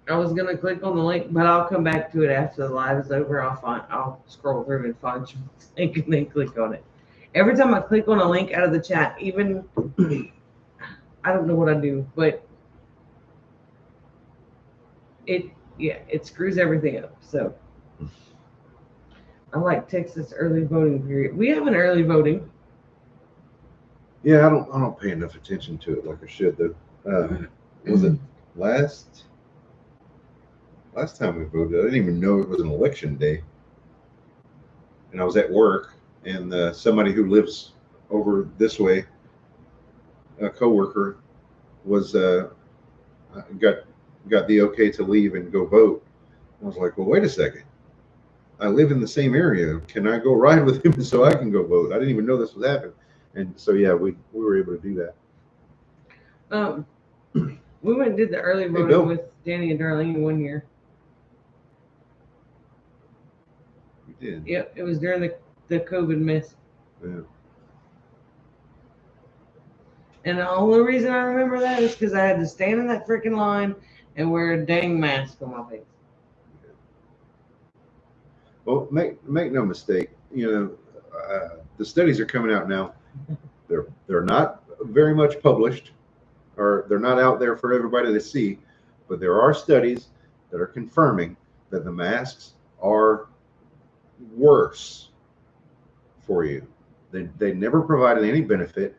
I was gonna click on the link, but I'll come back to it after the live is over. I'll scroll through and find your link and then click on it. Every time I click on a link out of the chat, even I don't know what I do, but it screws everything up. So I like Texas early voting period. We have an early voting. Yeah, I don't pay enough attention to it like I should though. Was it last time we voted? I didn't even know it was an election day, and I was at work, and somebody who lives over this way, a coworker, was got the okay to leave and go vote. I was like, well, wait a second. I live in the same area. Can I go ride with him so I can go vote? I didn't even know this was happening. And so, yeah, we were able to do that. We went and did the early Bill. voting with Danny and Darlene one year. We did. Yep, it was during the COVID mess. Yeah. And the only reason I remember that is because I had to stand in that freaking line and wear a dang mask on my face. Well, make no mistake. The studies are coming out now. They're not very much published, or they're not out there for everybody to see. But there are studies that are confirming that the masks are worse for you. They never provided any benefit.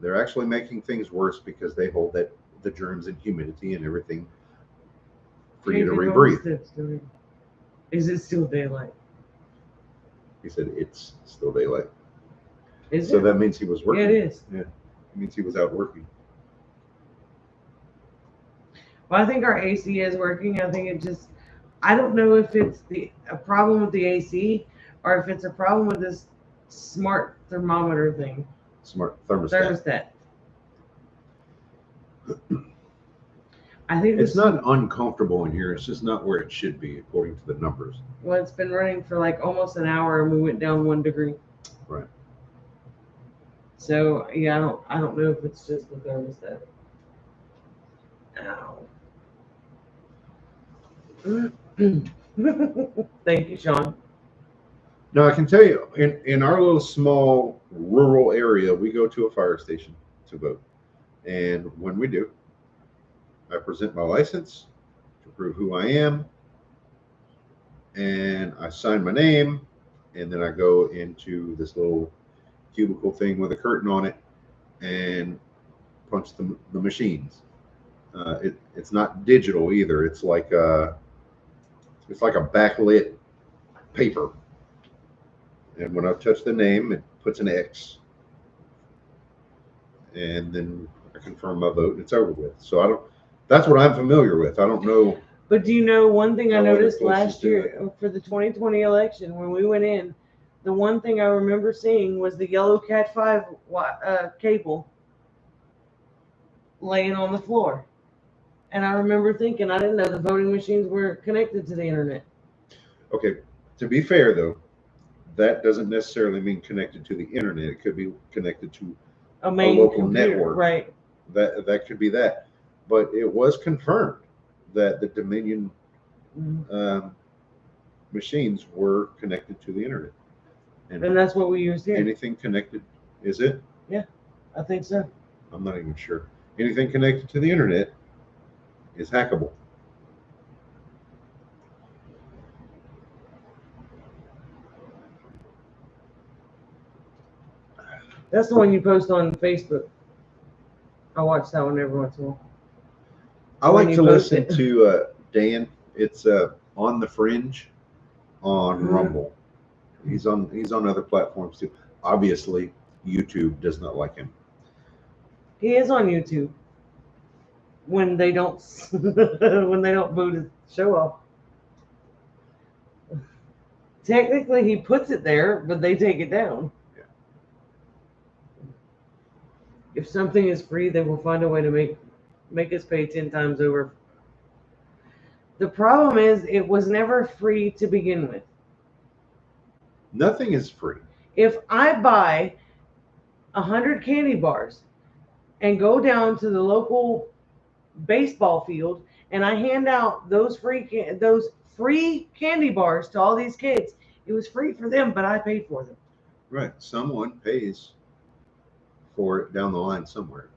They're actually making things worse because they hold the germs and humidity and everything for you to rebreathe. Is it still daylight? He said it's still daylight. Is So it? that means he was working. Yeah, it is. Yeah, it means he was out working. Well, I think our AC is working. I think I don't know if it's a problem with the AC or if it's a problem with this smart thermometer thing. Smart thermostat. I think it's not uncomfortable in here. It's just not where it should be according to the numbers. Well, it's been running for like almost an hour and we went down 1 degree. Right. So yeah, I don't know if it's just the thermostat. Ow. Thank you, Sean. Now I can tell you, in our little small rural area, we go to a fire station to vote, and when we do, I present my license to prove who I am, and I sign my name, and then I go into this little cubicle thing with a curtain on it and punch the machines. It's not digital either. It's like a backlit paper. And when I touch the name, it puts an X. And then I confirm my vote and it's over with. So that's what I'm familiar with. I don't know. But do you know one thing I noticed last year for the 2020 election when we went in? The one thing I remember seeing was the yellow Cat 5 cable laying on the floor. And I remember thinking, I didn't know the voting machines were connected to the internet. Okay, to be fair though, that doesn't necessarily mean connected to the internet. It could be connected to a local computer, network. Right. That could be that. But it was confirmed that the Dominion machines were connected to the internet. And that's what we use here. Anything connected, is it? Yeah, I think so. I'm not even sure. Anything connected to the internet is hackable. That's the one you post on Facebook. I watch that one every once in a while. I like to listen to Dan. It's On the Fringe on Rumble. He's on other platforms too. Obviously, YouTube does not like him. He is on YouTube when they don't boot his show off. Technically, he puts it there, but they take it down. Yeah. If something is free, they will find a way to make us pay 10 times over. The problem is, it was never free to begin with. Nothing is free. If I buy 100 candy bars and go down to the local baseball field and I hand out those free candy bars to all these kids, it was free for them, but I paid for them. Right. Someone pays for it down the line somewhere.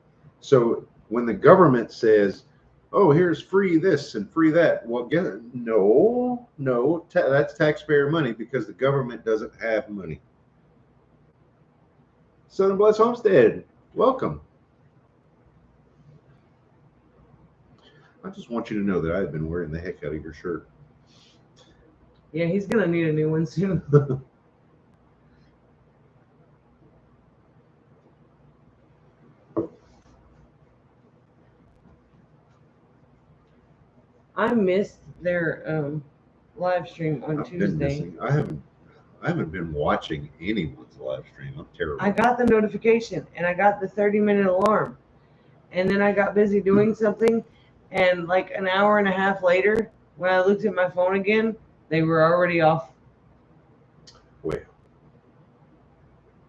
So when the government says, oh, here's free this and free that. Well, no, that's taxpayer money because the government doesn't have money. Southern Broussard Homestead, welcome. I just want you to know that I've been wearing the heck out of your shirt. Yeah, he's going to need a new one soon. I missed their live stream on Tuesday. I haven't been watching anyone's live stream. I'm terrible. I got the notification and I got the 30-minute alarm. and then I got busy doing something, and like an hour and a half later, when I looked at my phone again, they were already off. Wait.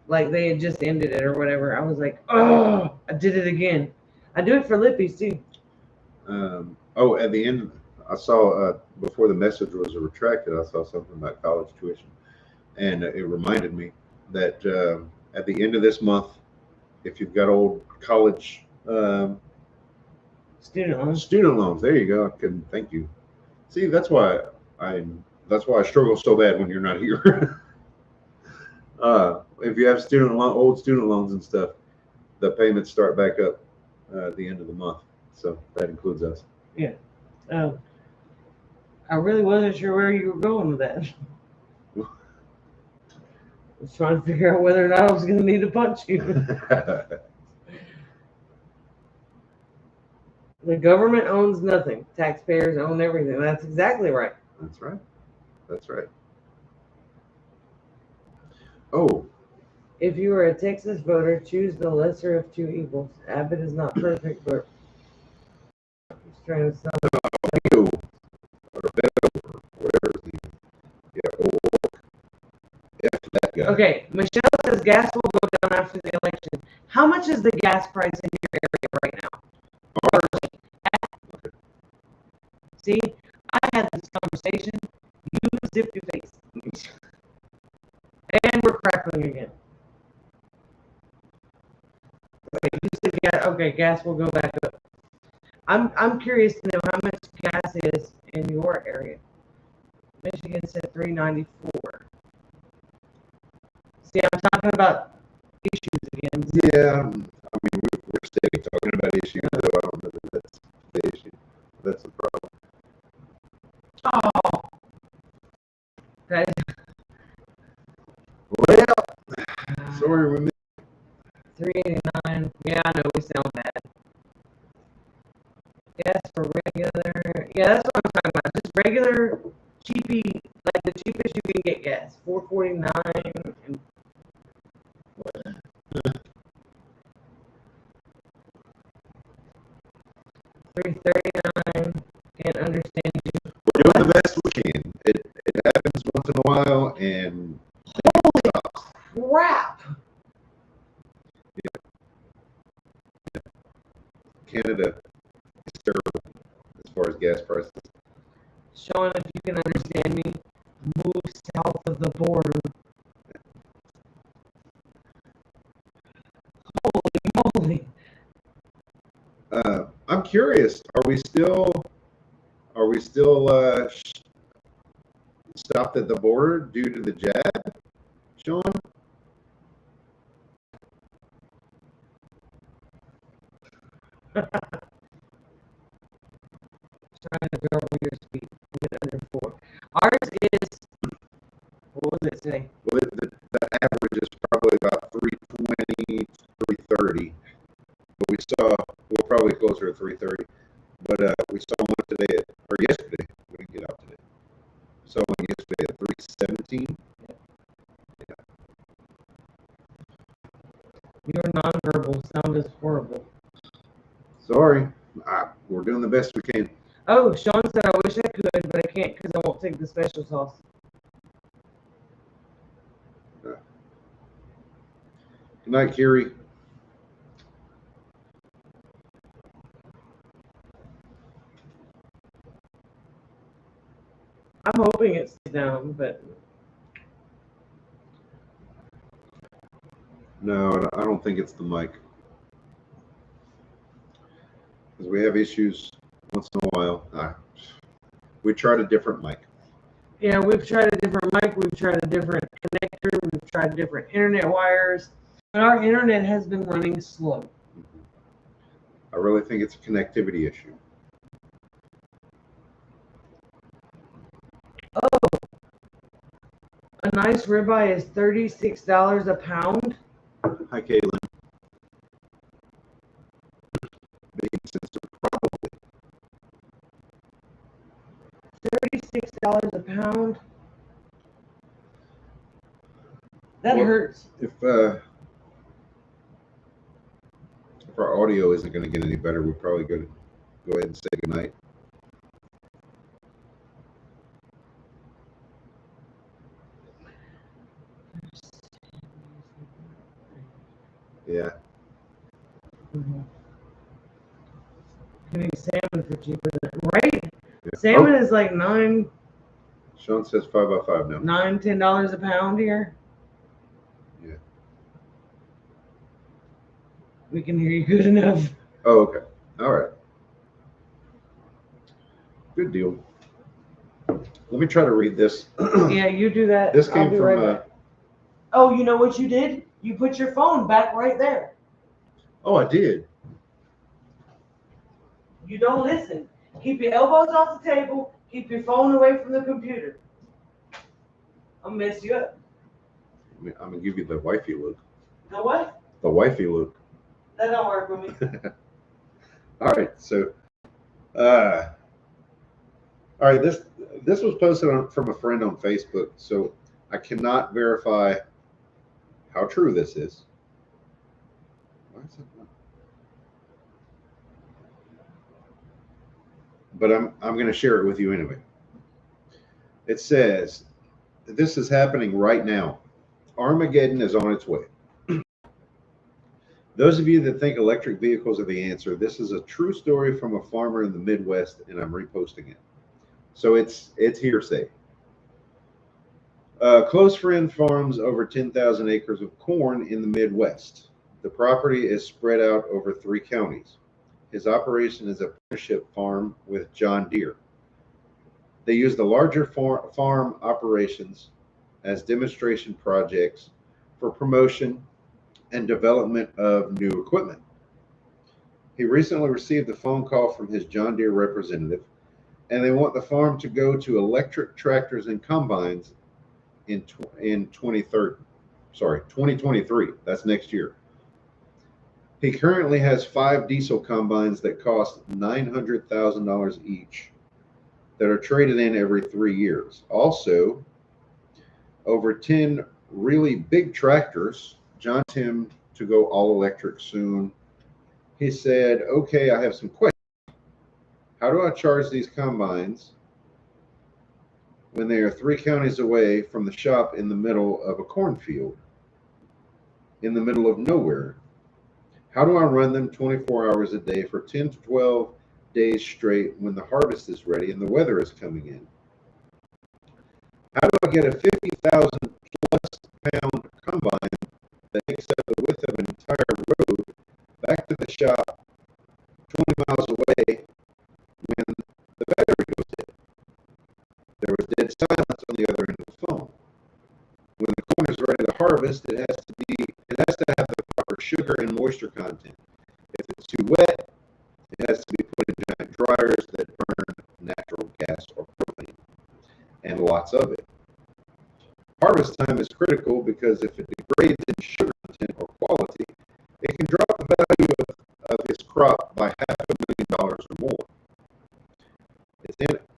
Like they had just ended it or whatever. I was like, oh, I did it again. I do it for Lippies too. Oh, at the end, I saw before the message was retracted, I saw something about college tuition, and it reminded me that at the end of this month, if you've got old college Student loans. there you go. I can thank you. See, I struggle so bad when you're not here. If you have old student loans and stuff, the payments start back up at the end of the month. So that includes us. Yeah. I really wasn't sure where you were going with that. I was trying to figure out whether or not I was going to need to punch you. The government owns nothing. Taxpayers own everything. That's exactly right. That's right. That's right. Oh. If you are a Texas voter, choose the lesser of two evils. Abbott is not perfect, but he's trying to sell. Or better, whatever. That guy. Okay, Michelle says gas will go down after the election. How much is the gas price in your area right now? See, I had this conversation. You zipped your face. And we're crackling again. Okay, you said gas will go back up. I'm curious to know how much gas is in your area. Michigan said $3.94. See, I'm talking about issues again. Yeah, I mean, we're steady talking about issues, though I don't know that that's the issue. That's the problem. Oh. Guys. Well, sorry we missed. 389. Yeah, I know we sound bad. Gas for regular. Yeah, that's what I'm talking about. Just regular, cheapy, like the cheapest you can get gas. $4.49 and. $3.39. Can't understand you. We're doing the best we can. It happens once in a while, and holy crap! Yeah. Canada is terrible as far as gas prices. Sean, if you can understand me, move south of the border. Holy moly! I'm curious. Are we still stopped at the border due to the jab, Sean? Trying to go over your speed. Under 4. Ours is. What was it today? Well, the average is probably about 320, 330. But we're probably closer to 330. But we saw one today or yesterday. We didn't get out today. Saw one yesterday at 317. Yeah. Your nonverbal sound is horrible. Sorry. We're doing the best we can. Oh, Sean said I wish I could, but I can't because I won't take the special sauce. Good night, Kiri. I'm hoping it stays down, but No, I don't think it's the mic. Because we have issues once in a while. We tried a different mic. yeah, we've tried a different mic, we've tried a different connector, we've tried different internet wires, but our internet has been running slow. I really think it's a connectivity issue. Oh, a nice ribeye is $36 a pound. Hi, Caitlin. Bacon sensor, probably. $36 a pound. That Well, hurts. If our audio isn't going to get any better, we're probably going to go ahead and say goodnight. Yeah. Mm-hmm. Getting salmon for cheaper than right. Yeah. Salmon is like $9. Sean says 5 by 5 now. $9-10 a pound here. Yeah. We can hear you good enough. Oh, okay. All right. Good deal. Let me try to read this. Yeah, you do that. This came from. Right oh, you know what you did? You put your phone back right there. Oh, I did. You don't listen. Keep your elbows off the table. Keep your phone away from the computer. I'll mess you up. I'm going to give you the wifey look. The what? The wifey look. That don't work with me. All right. So, all right. This was posted from a friend on Facebook. So I cannot verify how true this is. Why is it not? But I'm going to share it with you anyway. It says, this is happening right now. Armageddon is on its way. Those of you that think electric vehicles are the answer, this is a true story from a farmer in the Midwest, and I'm reposting it. So it's hearsay. Close friend farms over 10,000 acres of corn in the Midwest. The property is spread out over 3 counties. His operation is a partnership farm with John Deere. They use the larger farm operations as demonstration projects for promotion and development of new equipment. He recently received a phone call from his John Deere representative, and they want the farm to go to electric tractors and combines in 2023. That's next year. He currently has 5 diesel combines that cost $900,000 each that are traded in every 3 years. Also, over 10 really big tractors. John Tim to go all electric soon. He said, okay, I have some questions. How do I charge these combines when they are 3 counties away from the shop in the middle of a cornfield, in the middle of nowhere? How do I run them 24 hours a day for 10 to 12 days straight when the harvest is ready and the weather is coming in? How do I get a 50,000 plus pound combine that takes up the width of an entire road back to the shop 20 miles away when the battery goes dead? There was dead silence on the other end of the phone. When the corn is ready to harvest, it has to have the proper sugar and moisture content. If it's too wet, it has to be put in giant dryers that burn natural gas or propane, and lots of it. Harvest time is critical because if it degrades in sugar content or quality, it can drop the value of his crop by $500,000 or more.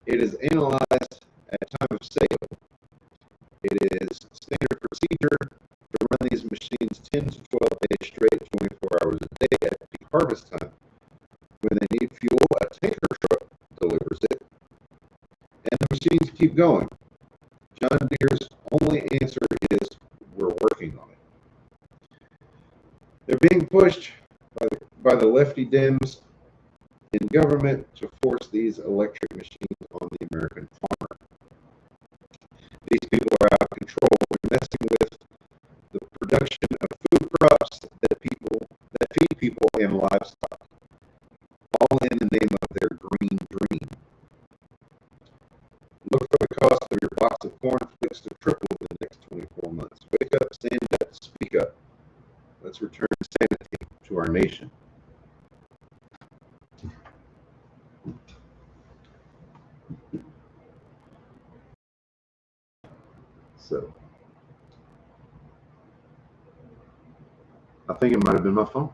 It is analyzed at time of sale. It is standard procedure to run these machines 10 to 12 days straight, 24 hours a day at peak harvest time. When they need fuel, a tanker truck delivers it, and the machines keep going. John Deere's only answer is, we're working on it. They're being pushed by the lefty Dems in government to force these electric machines on the American farmer. These people are out of control. They're messing with the production of food crops that feed people and livestock, all in the name of their green dream. Look for the cost of your box of cornflakes to triple in the next 24 months. Wake up, stand up, speak up. Let's return sanity to our nation. So, I think it might have been my phone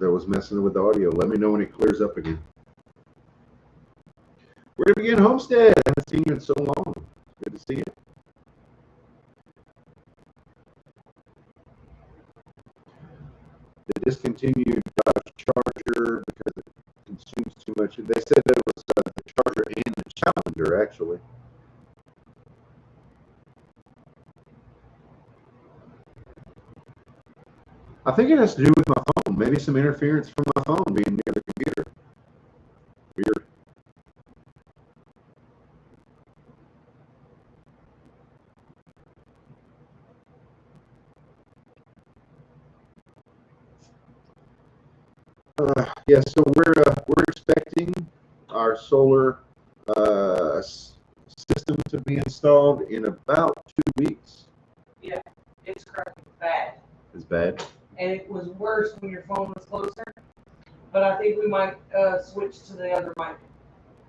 that was messing with the audio. Let me know when it clears up again. We're going to begin Homestead. I haven't seen you in so long. Good to see you. The discontinued Dodge charger because it consumes too much. They said that it was the charger and the Challenger, actually. I think it has to do with my phone. Maybe some interference from my phone being near the computer. Weird. Yeah, so we're expecting our solar system to be installed in about 2 weeks. Yeah, it's cracking bad. It's bad. And it was worse when your phone was closer. But I think we might switch to the other mic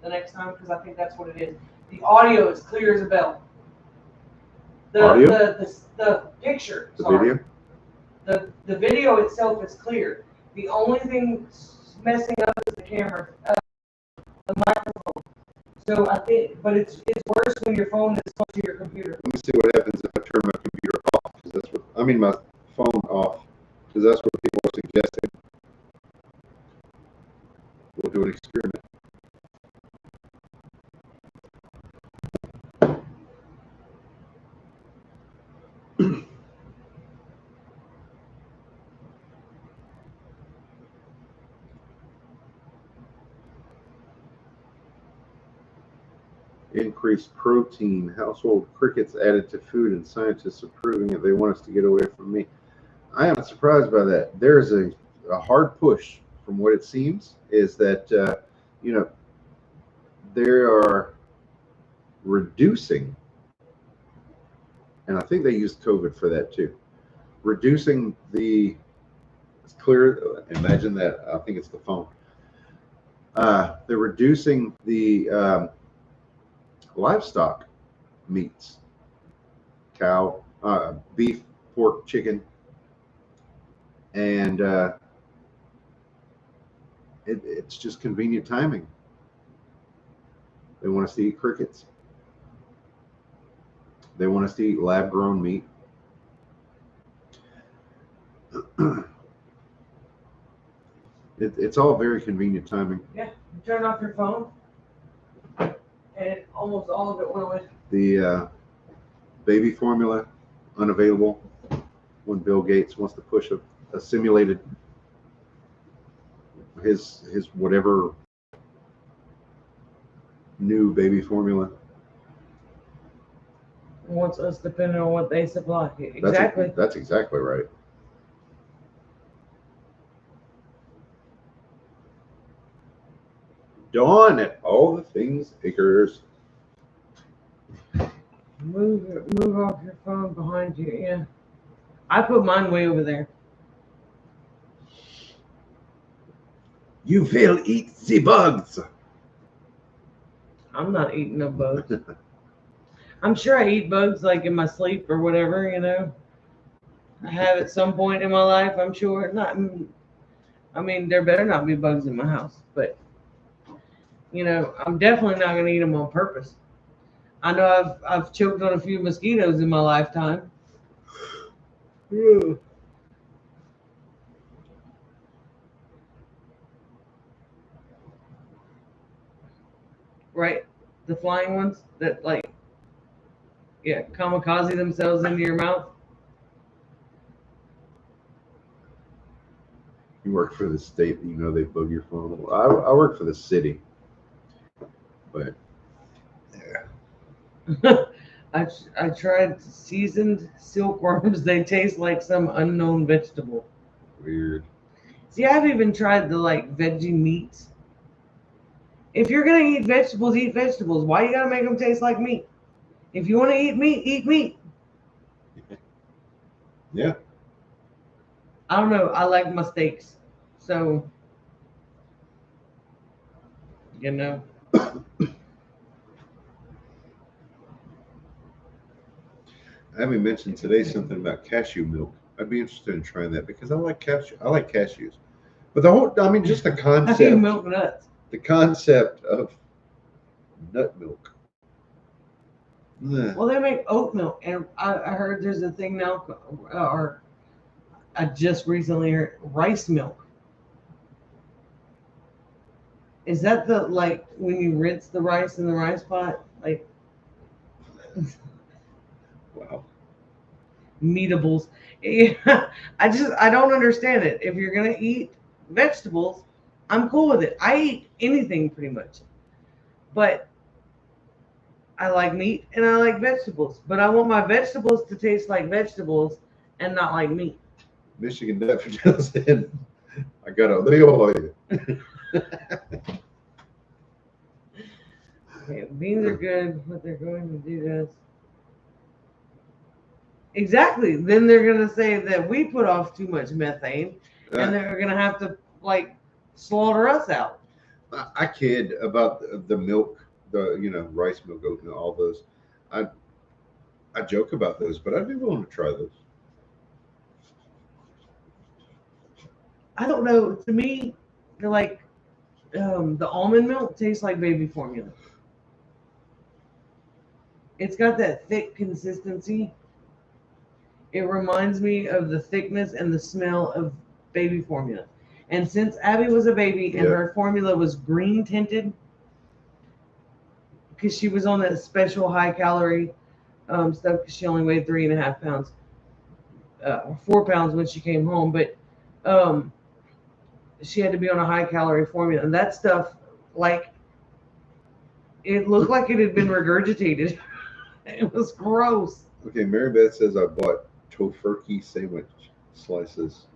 the next time because I think that's what it is. The audio is clear as a bell. The picture. The sorry. video. The video itself is clear. The only thing messing up is the camera, the microphone. So I think, but it's worse when your phone is close to your computer. Let me see what happens if I turn my computer off. Because that's what I mean, my phone off. Because that's what people are suggesting. We'll do an experiment. Increased protein, household crickets added to food, and scientists approving it. They want us to get away from meat. I am surprised by that. There's a hard push, from what it seems, is that they are reducing, and I think they used COVID for that too. Reducing it's clear. Imagine that. I think it's the phone. They're reducing the livestock meats, cow, beef, pork, chicken, and it's just convenient timing. They want us to eat crickets. They want us to eat lab-grown meat. It's all very convenient timing. Yeah, you turn off your phone, and almost all of it went away. The baby formula unavailable when Bill Gates wants to push a simulated his whatever new baby formula. Wants us depending on what they supply. Exactly. That's exactly right. Dawn at all the things acres. Move off your phone behind you. Yeah, I put mine way over there. You will eat the bugs. I'm not eating no bugs. I'm sure I eat bugs like in my sleep or whatever, I have at some point in my life, I'm sure. I mean, there better not be bugs in my house, but, I'm definitely not going to eat them on purpose. I know I've choked on a few mosquitoes in my lifetime. Right? The flying ones that kamikaze themselves into your mouth. You work for the state, they bug your phone. I work for the city, but yeah. I tried seasoned silkworms. They taste like some unknown vegetable. Weird. See, I've even tried the veggie meats. If you're gonna eat vegetables, eat vegetables. Why you gotta make them taste like meat? If you want to eat meat, eat meat. Yeah. I don't know. I like my steaks. So, Abby mentioned today something about cashew milk. I'd be interested in trying that because I like cashews. But just the concept. I eat milk nuts. The concept of nut milk. Well, they make oat milk, and I heard there's a thing now, or I just recently heard rice milk. Is that the like when you rinse the rice in the rice pot? Like Wow. meatables. Yeah, I don't understand it. If you're gonna eat vegetables, I'm cool with it. I eat anything pretty much. But I like meat and I like vegetables. But I want my vegetables to taste like vegetables and not like meat. Michigan Daffodil said, I got a deal for you. Okay, beans are good, but they're going to do this. Exactly. Then they're gonna say that we put off too much methane and they're gonna have to like slaughter us out. I kid about the milk, the rice milk, oat milk, all those. I I joke about those, but I'd be willing to try those. I don't know. To me, they're like the almond milk tastes like baby formula. It's got that thick consistency. It reminds me of the thickness and the smell of baby formula. And since Abby was a baby and Yeah. her formula was green tinted, because she was on that special high calorie stuff, because she only weighed 3.5 pounds, 4 pounds when she came home, but um, she had to be on a high calorie formula. And that stuff, like, it looked like it had been regurgitated. It was gross. Okay, Mary Beth says I bought tofurkey sandwich slices.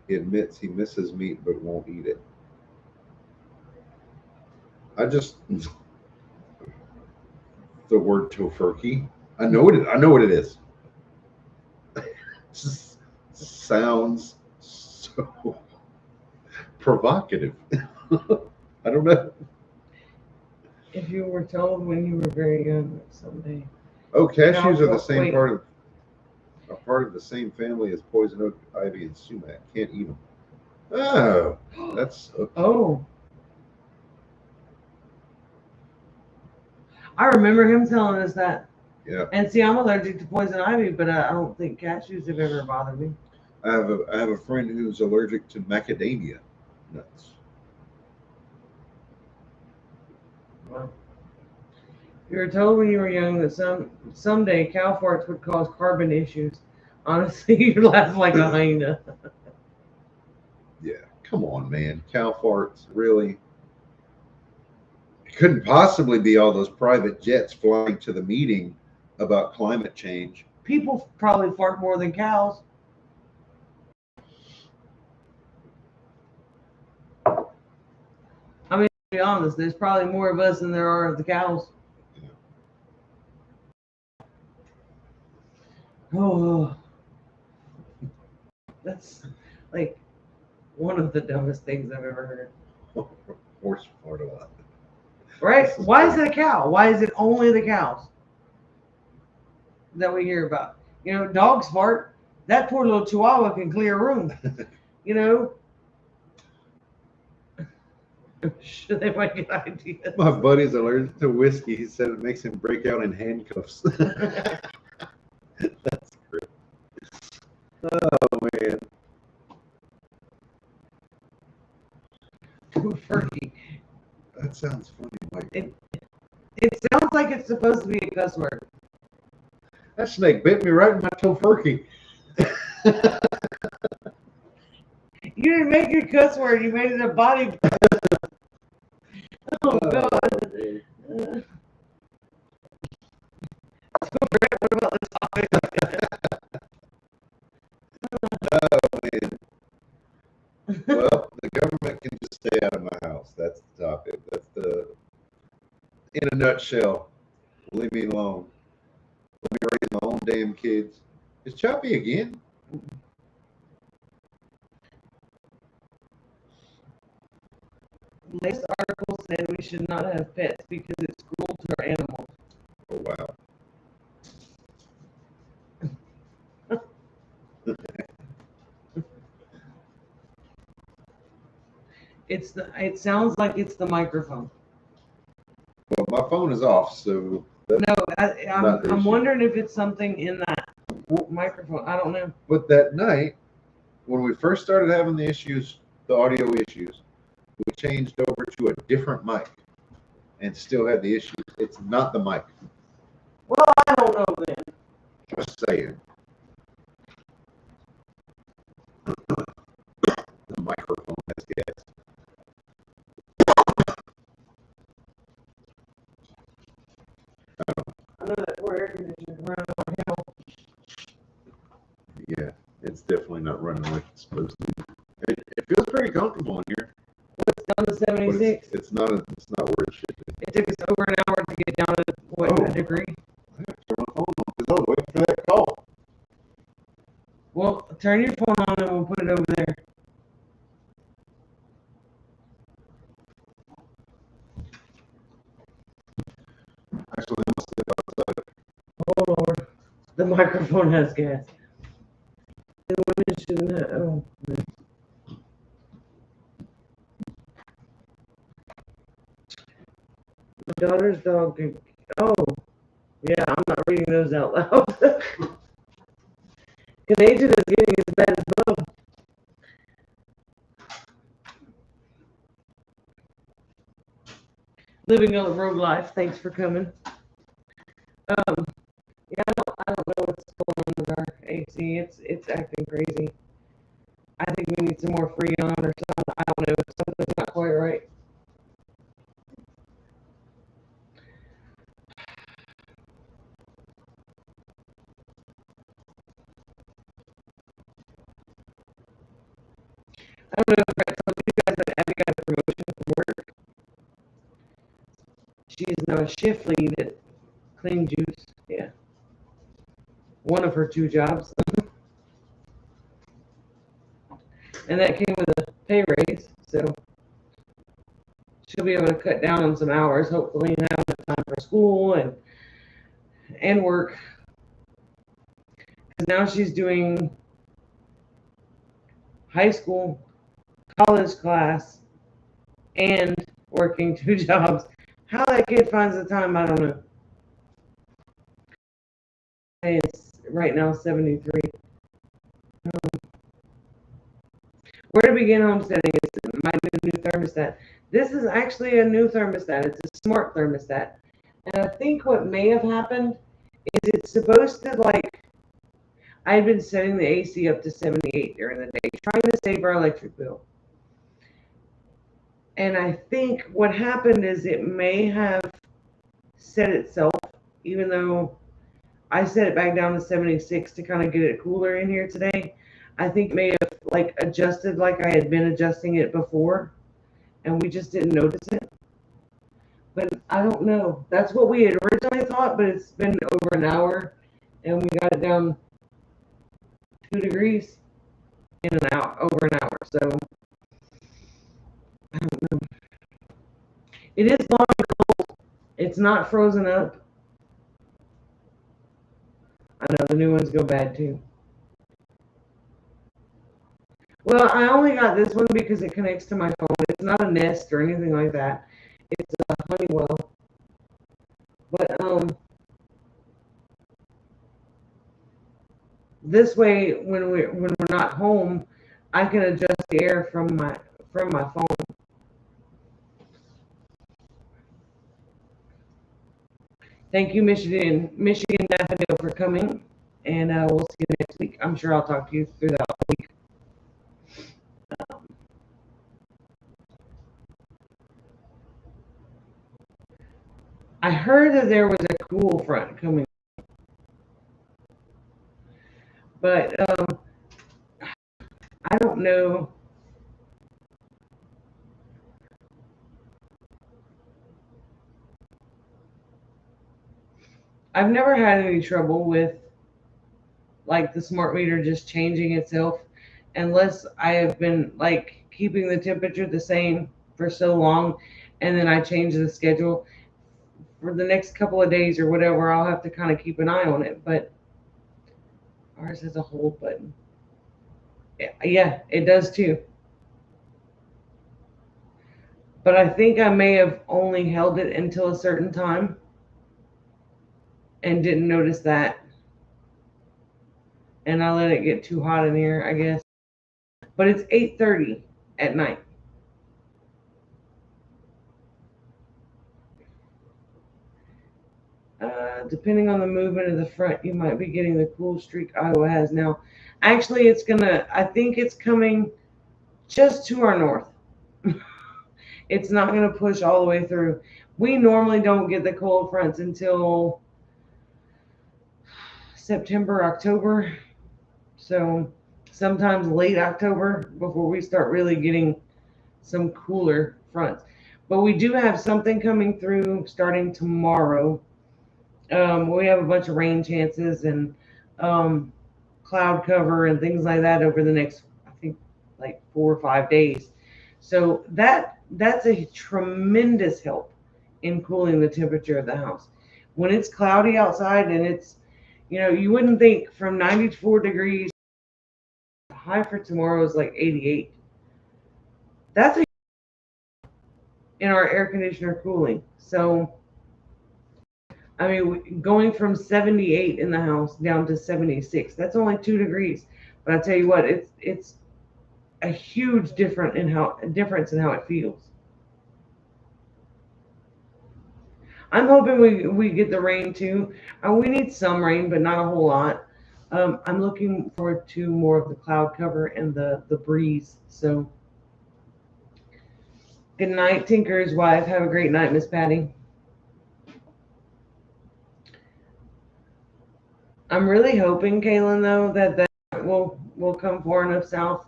He admits he misses meat but won't eat it. I just the word tofurkey. I know what it is. Just sounds so provocative. I don't know. If you were told when you were very young that someday. Oh, cashews are the same Wait. part of the same family as poison oak, ivy, and sumac. Can't eat them. Oh, that's okay. Oh. I remember him telling us that. Yeah. And see, I'm allergic to poison ivy, but I don't think cashews have ever bothered me. I have a friend who's allergic to macadamia nuts. Wow. You were told when you were young that someday cow farts would cause carbon issues. Honestly, you laugh like a hyena. Yeah, come on, man. Cow farts, really? It couldn't possibly be all those private jets flying to the meeting about climate change. People probably fart more than cows. I mean, to be honest, there's probably more of us than there are of the cows. Oh, that's like one of the dumbest things I've ever heard. Horse fart a lot. Right? This is Why is great. it a cow? Why is it only the cows that we hear about? You know, dogs fart. That poor little chihuahua can clear a room. You know? Should they might get ideas? My buddy's allergic to whiskey. He said it makes him break out in handcuffs. That's great. Oh, man. Tofurkey. That sounds funny, Mike. It sounds like it's supposed to be a cuss word. That snake bit me right in my tofurkey. You didn't make it a cuss word. You made it a body. Oh, God. What about this topic? Oh, man. Well, the government can just stay out of my house. That's the topic. In a nutshell, leave me alone. Let me raise my own damn kids. Is Choppy again? Latest article said we should not have pets because it's cruel to our animals. Oh, wow. It sounds like it's the microphone. Well, my phone is off, so that's No, not the I'm issue. wondering if it's something in that microphone. I don't know. But that night, when we first started having the audio issues, we changed over to a different mic and still had the issue. It's not the mic. Well, I don't know then. Just saying. The microphone has gas. I know that poor air conditioner's running on hell. Yeah, it's definitely not running like it's supposed to. It feels pretty comfortable in here. It's down to but 76. It's not where it should be. It took us over an hour to get down to what Oh. a degree. I have to turn my phone on because I was waiting for that call. Well, turn your phone on and we'll put it over there. Actually, I must step outside. Oh Lord, the microphone has gas. The women shouldn't have. Oh, man. My daughter's dog. Oh, yeah, I'm not reading those out loud. Contagion is getting as bad as Bub. Living on the road life. Thanks for coming. Yeah, I don't know what's going on with our AC. It's acting crazy. I think we need some more freon or something. I don't know. Something's not quite right. I don't know if I told you guys that Abby got a promotion from work. She is now a shift lead at Clean Juice. Yeah. One of her 2 jobs. And that came with a pay raise, so she'll be able to cut down on some hours, hopefully, and have enough time for school and work. Because now she's doing high school, college class, and working 2 jobs. How that kid finds the time, I don't know. It's right now 73. Where to begin homesteading is my new thermostat. This is actually a new thermostat. It's a smart thermostat. And I think what may have happened is it's supposed to, like, I had been setting the AC up to 78 during the day, trying to save our electric bill. And I think what happened is it may have set itself, even though I set it back down to 76 to kind of get it cooler in here today. I think it may have like adjusted like I had been adjusting it before, and we just didn't notice it. But I don't know. That's what we had originally thought, but it's been over an hour, and we got it down 2 degrees in an hour, over an hour. So I don't know. It is long and cold. It's not frozen up. I know the new ones go bad too. Well, I only got this one because it connects to my phone. It's not a Nest or anything like that. It's a Honeywell. But this way, when we're not home, I can adjust the air from my phone. Thank you, Michigan Daffodil, for coming, and we'll see you next week. I'm sure I'll talk to you through that whole week. I heard that there was a cool front coming, but I don't know. I've never had any trouble with like the smart meter just changing itself, unless I have been like keeping the temperature the same for so long, and then I change the schedule for the next couple of days or whatever. I'll have to kind of keep an eye on it, but ours has a hold button. Yeah, it does too. But I think I may have only held it until a certain time and didn't notice that. And I let it get too hot in here, I guess. But it's 8:30 at night. Depending on the movement of the front, you might be getting the cool streak Iowa has now. Actually, I think it's coming just to our north. It's not going to push all the way through. We normally don't get the cold fronts until September, October. So sometimes late October before we start really getting some cooler fronts. But we do have something coming through starting tomorrow. We have a bunch of rain chances and cloud cover and things like that over the next, I think, like 4 or 5 days. So that's a tremendous help in cooling the temperature of the house. When it's cloudy outside and it's, you wouldn't think from 94 degrees, the high for tomorrow is like 88. That's in our air conditioner cooling. So, I mean, going from 78 in the house down to 76, that's only 2 degrees. But I tell you what, it's a huge difference in how it feels. I'm hoping we get the rain too. We need some rain, but not a whole lot. I'm looking forward to more of the cloud cover and the breeze. So, good night, Tinker's wife. Have a great night, Miss Patty. I'm really hoping, Kaylin, though, that will come far enough south.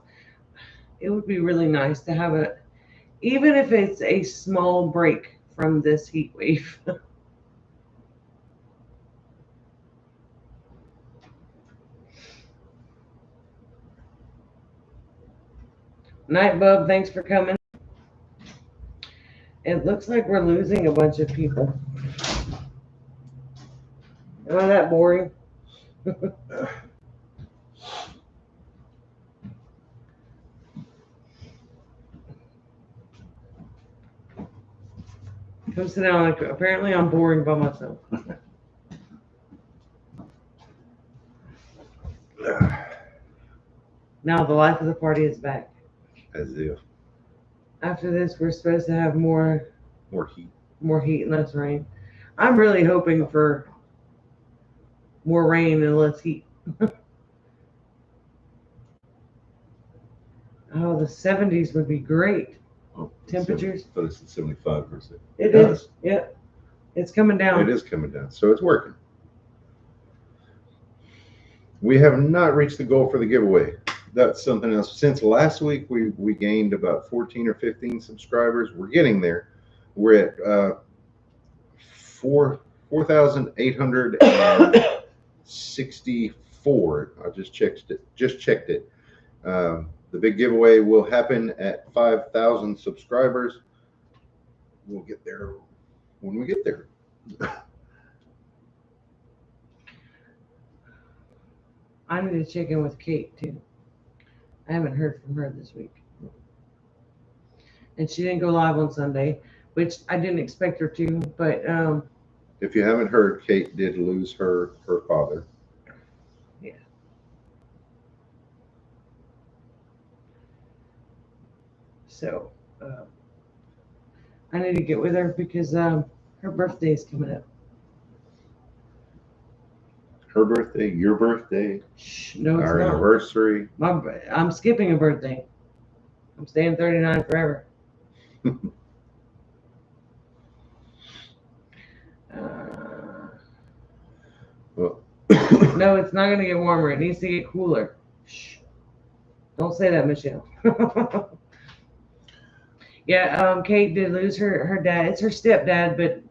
It would be really nice to have even if it's a small break from this heat wave. Night, Bub. Thanks for coming. It looks like we're losing a bunch of people. Am I that boring? Come sit down. Like, apparently, I'm boring by myself. Now the life of the party is back. As if. After this, we're supposed to have more heat. More heat and less rain. I'm really hoping for more rain and less heat. Oh, the 70s would be great. Oh, Temperatures. But it's at 75%. It is. Yep. It's coming down. It is coming down. So it's working. We have not reached the goal for the giveaway. That's something else. Since last week, we gained about 14 or 15 subscribers. We're getting there. We're at 4,864. I just checked it. The big giveaway will happen at 5,000 subscribers. We'll get there when we get there. I need to check in with Kate too. I haven't heard from her this week. And she didn't go live on Sunday, which I didn't expect her to, but if you haven't heard, Kate did lose her father. Yeah. So I need to get with her because her birthday is coming up. Her birthday, your birthday, no, it's our not. anniversary. I'm skipping a birthday. I'm staying 39 forever. Well, no, it's not going to get warmer. It needs to get cooler. Shh. Don't say that, Michelle. Yeah, Kate did lose her dad. It's her stepdad, but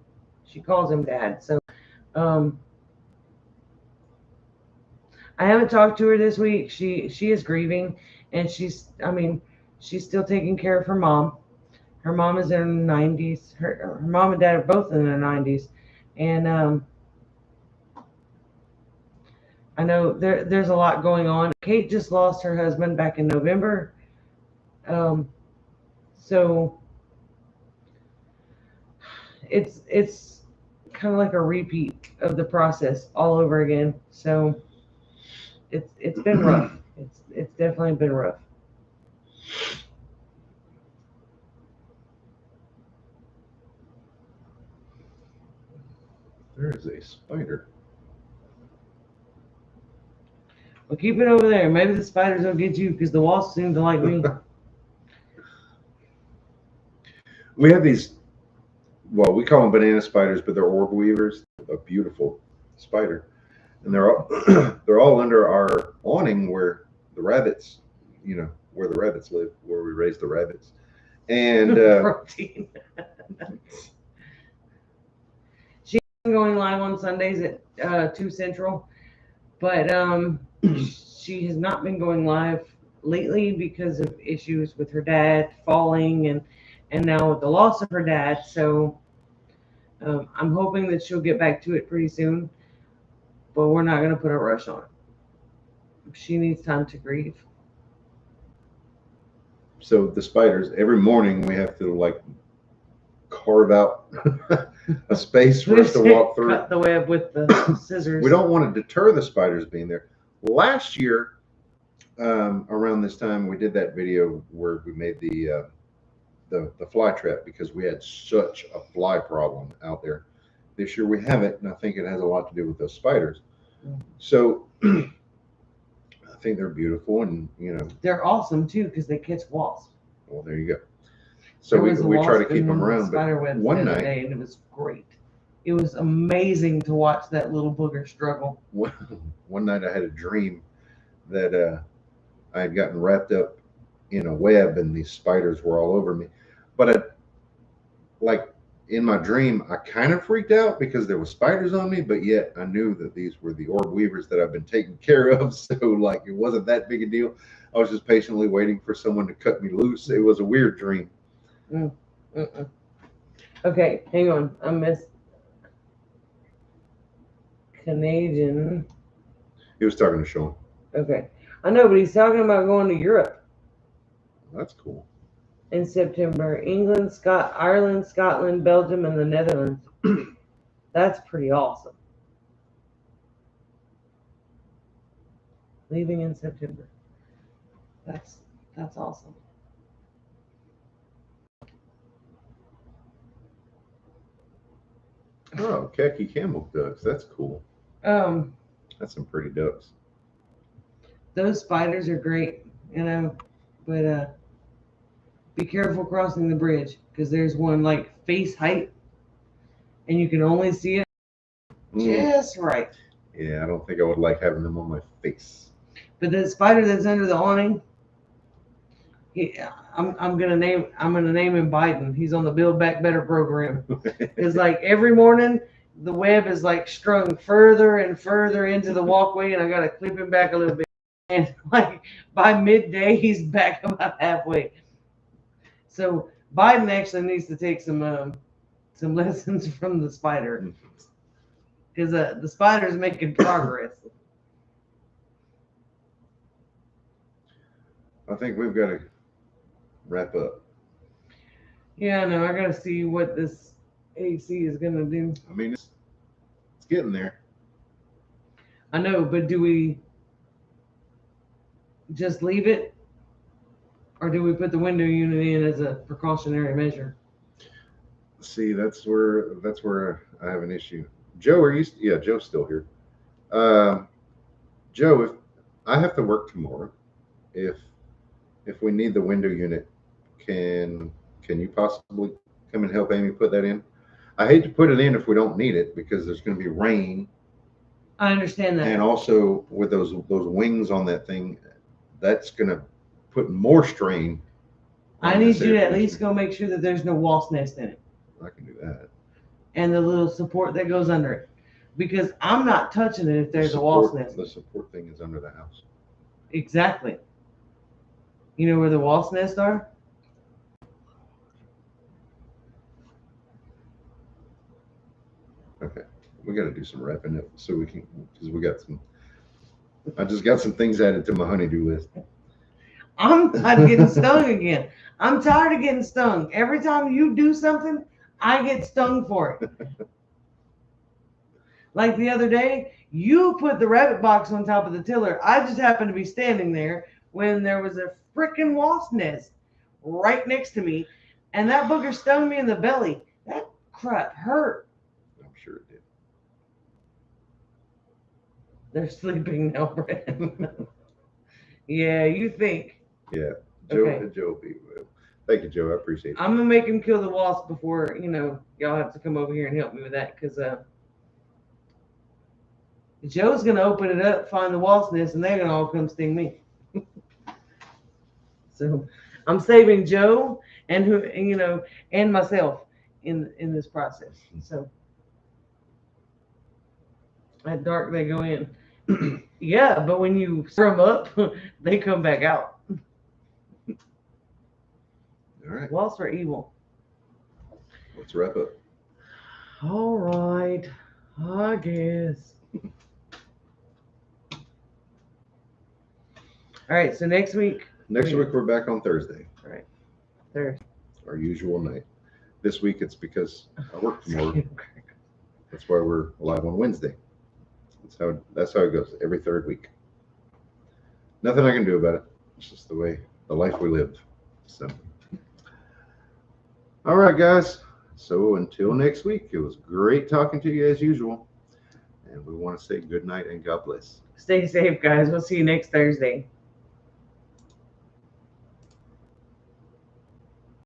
she calls him dad. So I haven't talked to her this week. She is grieving, and she's still taking care of her mom. Her mom is in her 90s. Her mom and dad are both in their 90s, and I know there's a lot going on. Kate just lost her husband back in November, so it's kind of like a repeat of the process all over again. So it's been rough. It's definitely been rough. Where is a spider? Well, keep it over there. Maybe the spiders will get you because the wasps seem to like me. We have these, well, we call them banana spiders, but they're orb weavers. A beautiful spider, and they're all under our awning where the rabbits, where the rabbits live, where we raise the rabbits, and Protein. She's going live on Sundays at 2 Central, but she has not been going live lately because of issues with her dad falling and now with the loss of her dad. So I'm hoping that she'll get back to it pretty soon, but we're not going to put a rush on it. She needs time to grieve. So the spiders, every morning we have to like carve out a space for us to walk through. Cut the web with the scissors. We don't want to deter the spiders being there. Last year, around this time, we did that video where we made the fly trap because we had such a fly problem out there. This year we haven't, and I think it has a lot to do with those spiders. So I think they're beautiful, and they're awesome too because they catch wasps. Well, there you go. So we try to keep them around. But one night, and it was great. It was amazing to watch that little booger struggle. One night I had a dream that I had gotten wrapped up in a web and these spiders were all over me. But in my dream, I kind of freaked out because there were spiders on me, but yet I knew that these were the orb weavers that I've been taking care of. So it wasn't that big a deal. I was just patiently waiting for someone to cut me loose. It was a weird dream. Okay, hang on. I missed Canadian. He was talking to Sean. Okay. I know, but he's talking about going to Europe. That's cool. In September. England, Ireland, Scotland, Belgium, and the Netherlands. That's pretty awesome. Leaving in September. That's awesome. Oh, khaki camel ducks. That's cool. That's some pretty ducks. Those spiders are great, but be careful crossing the bridge because there's one like face height and you can only see it just right. Yeah, I don't think I would like having them on my face. But the spider that's under the awning, I'm gonna name him Biden. He's on the Build Back Better program. It's like every morning the web is like strung further and further into the walkway, and I gotta clip him back a little bit. And like by midday, he's back about halfway. So Biden actually needs to take some lessons from the spider because the spider's making progress. I think we've got to wrap up. Yeah, I know. I got to see what this AC is going to do. I mean, it's getting there. I know, but do we just leave it? Or do we put the window unit in as a precautionary measure? See, that's where I have an issue. Joe, yeah, Joe's still here. Joe, if I have to work tomorrow, if we need the window unit, can you possibly come and help Amy put that in? I hate to put it in if we don't need it because there's going to be rain. I understand that. And also with those wings on that thing, that's going to put more strain. I need you to at least go make sure that there's no wasp nest in it. I can do that. And the little support that goes under it. Because I'm not touching it if there's a wasp nest. The support thing is under the house. Exactly. You know where the wasp nests are? Okay. We got to do some wrapping up so we can, because I just got some things added to my honeydew list. I'm not getting stung again. I'm tired of getting stung. Every time you do something, I get stung for it. Like the other day, you put the rabbit box on top of the tiller. I just happened to be standing there when there was a freaking wasp nest right next to me, and that booger stung me in the belly. That crap hurt. I'm sure it did. They're sleeping now, Brad. Yeah, you think. Yeah, Joe. Okay. Joe be well. Thank you, Joe. I appreciate it. I'm gonna make him kill the wasp before y'all have to come over here and help me with that because Joe's gonna open it up, find the wasp nest, and they're gonna all come sting me. So I'm saving Joe and and myself in this process. So at dark they go in. Yeah, but when you stir them up, they come back out. All right, Wasps are evil. let's wrap up. All right, I guess. All right, so next week. Next week we're back on Thursday, Thursday. our usual night. This week it's because I work tomorrow. That's why we're live on Wednesday. That's how it goes every third week. Nothing I can do about it. It's just the life we live. So, all right, guys. So until next week, it was great talking to you as usual. And we want to say good night and God bless. Stay safe, guys. We'll see you next Thursday.